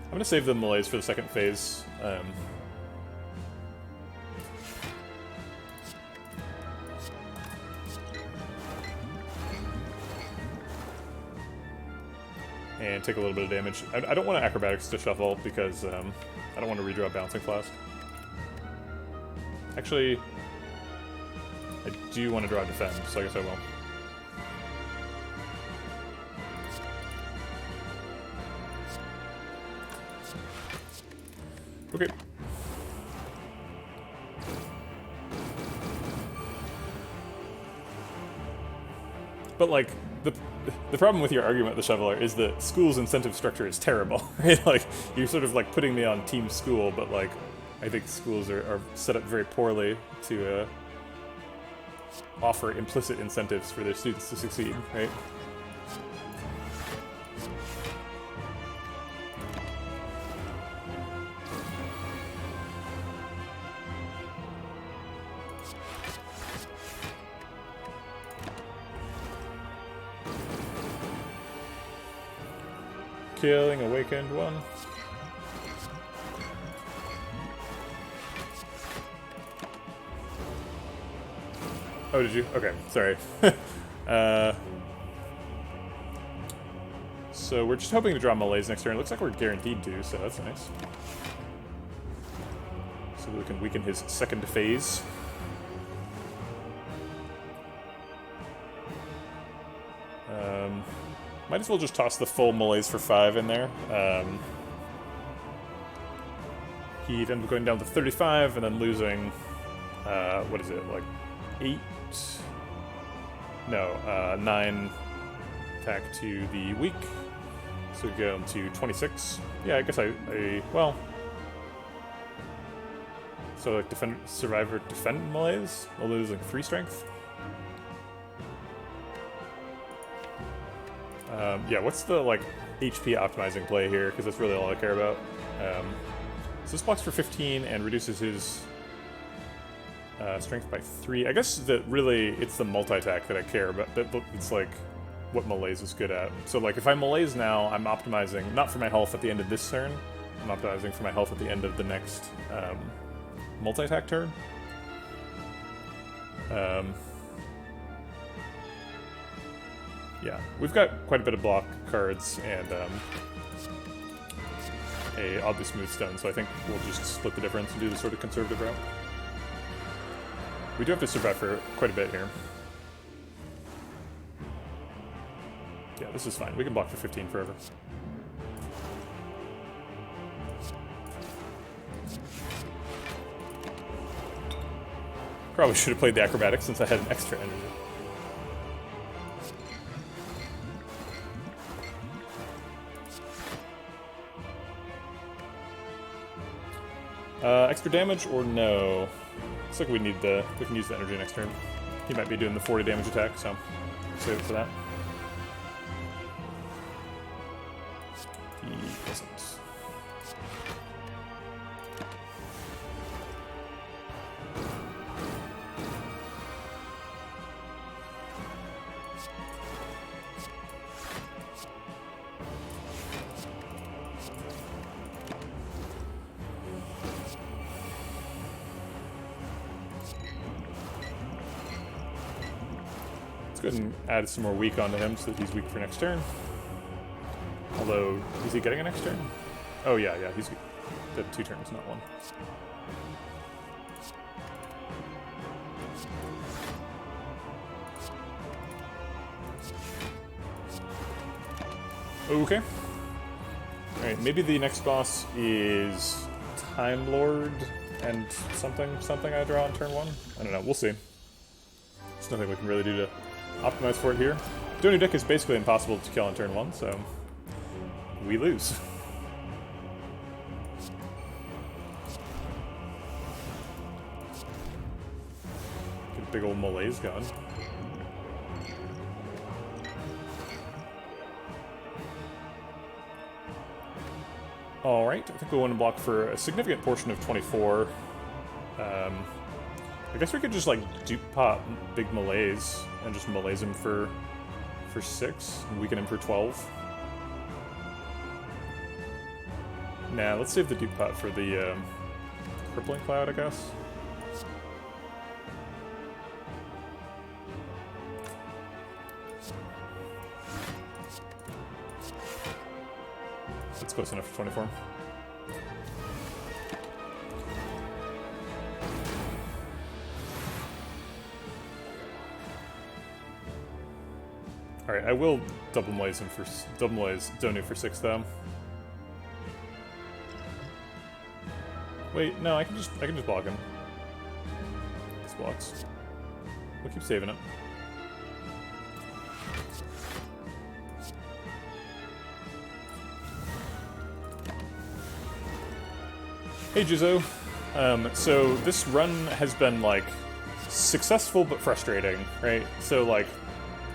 I'm gonna save the melees for the second phase. And take a little bit of damage. I don't want acrobatics to shuffle because I don't want to redraw Bouncing Flask. Actually, I do want to draw Defend, so I guess I will. Okay. But like the problem with your argument, the Shoveler, is that school's incentive structure is terrible, right? Like you're sort of like putting me on team school, but like I think schools are set up very poorly to offer implicit incentives for their students to succeed, right? Killing Awakened one. Oh, did you? Okay, sorry. So we're just hoping to draw melees next turn. It looks like we're guaranteed to, so that's nice. So that we can weaken his second phase. Might as well just toss the full melees for 5 in there. He'd end up going down to 35 and then losing, what is it, like 8? No, 9 attack to the weak. So we go into 26. Yeah, I guess well. So like survivor defend melees, we'll lose like 3 strength. Yeah, what's the like HP optimizing play here? Because that's really all I care about. So this blocks for 15 and reduces his strength by 3. I guess that really it's the multi-attack that I care about. It's like what melees is good at. So like if I melees now, I'm optimizing not for my health at the end of this turn. I'm optimizing for my health at the end of the next multi-attack turn. Yeah, we've got quite a bit of block cards and a oddly smooth stone, so I think we'll just split the difference and do the sort of conservative route. We do have to survive for quite a bit here. Yeah, this is fine. We can block for 15 forever. Probably should have played the acrobatics since I had an extra energy. Extra damage or no? Looks like we can use the energy next turn. He might be doing the 40 damage attack, so save it for that. He doesn't. Let's go ahead and add some more weak onto him so that he's weak for next turn. Although, is he getting a next turn? Oh yeah, he's got 2 turns, not 1. Okay. Alright, maybe the next boss is Time Lord and something I draw on turn 1? I don't know, we'll see. There's nothing we can really do to optimize for it here. Donu deck is basically impossible to kill on turn 1, so we lose. Get a big old malaise going. Alright, I think we want to block for a significant portion of 24. I guess we could just like dupe pot big malaise and just malaise him for 6 and weaken him for 12. Nah, let's save the dupe pot for the crippling cloud, I guess. That's close enough for 24. Alright, I will double malaise Donu for 6 though. Wait, no, I can just block him. This blocks. We'll keep saving it. Hey Jizo. So this run has been like successful but frustrating, right? So like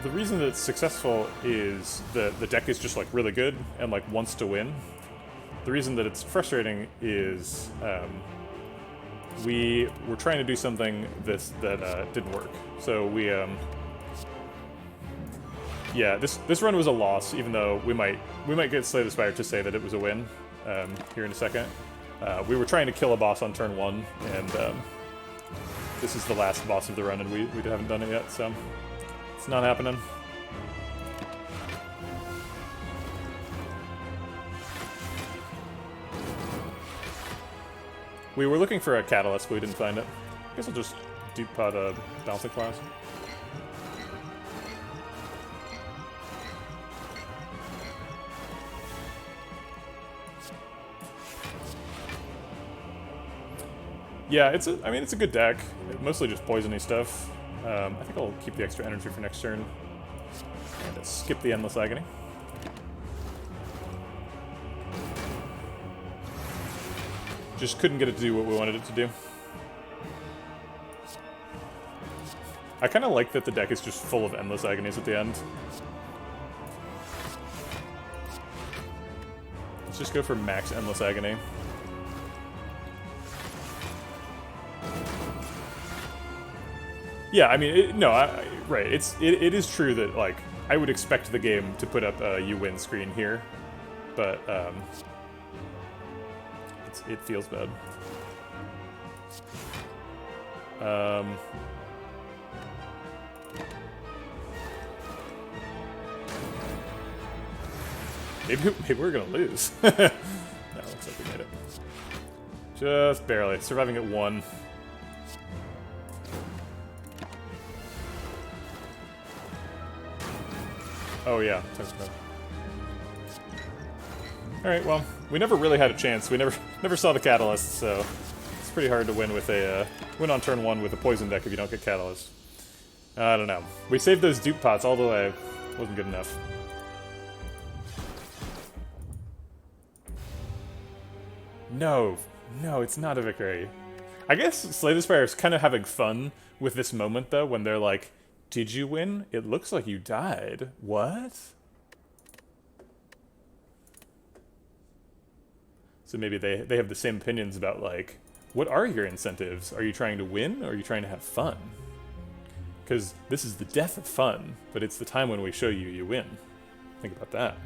the reason that it's successful is the deck is just like really good and like wants to win. The reason that it's frustrating is we were trying to do something that didn't work. So we yeah, this run was a loss, even though we might get Slay the Spire to say that it was a win here in a second. We were trying to kill a boss on turn 1, and this is the last boss of the run, and we haven't done it yet, so it's not happening. We were looking for a catalyst, but we didn't find it. I guess I'll just dupe pot a bouncing class. Yeah, it's a good deck. Mostly just poisony stuff. I think I'll keep the extra energy for next turn. And skip the Endless Agony. Just couldn't get it to do what we wanted it to do. I kind of like that the deck is just full of Endless Agonies at the end. Let's just go for max Endless Agony. Yeah, I mean, right. It is true that like I would expect the game to put up a "you win" screen here, but it feels bad. Maybe we're gonna lose. No, looks like we made it. Just barely surviving at 1. Oh yeah, alright, well, we never really had a chance. We never saw the catalyst, so it's pretty hard to win with a win on turn 1 with a poison deck if you don't get catalyst. I don't know. We saved those dupe pots all the way. Wasn't good enough. No, it's not a victory. I guess Slay the Spire is kind of having fun with this moment though, when they're like, "Did you win? It looks like you died. What?" So maybe they have the same opinions about, like, what are your incentives? Are you trying to win, or are you trying to have fun? Because this is the death of fun, but it's the time when we show you you win. Think about that.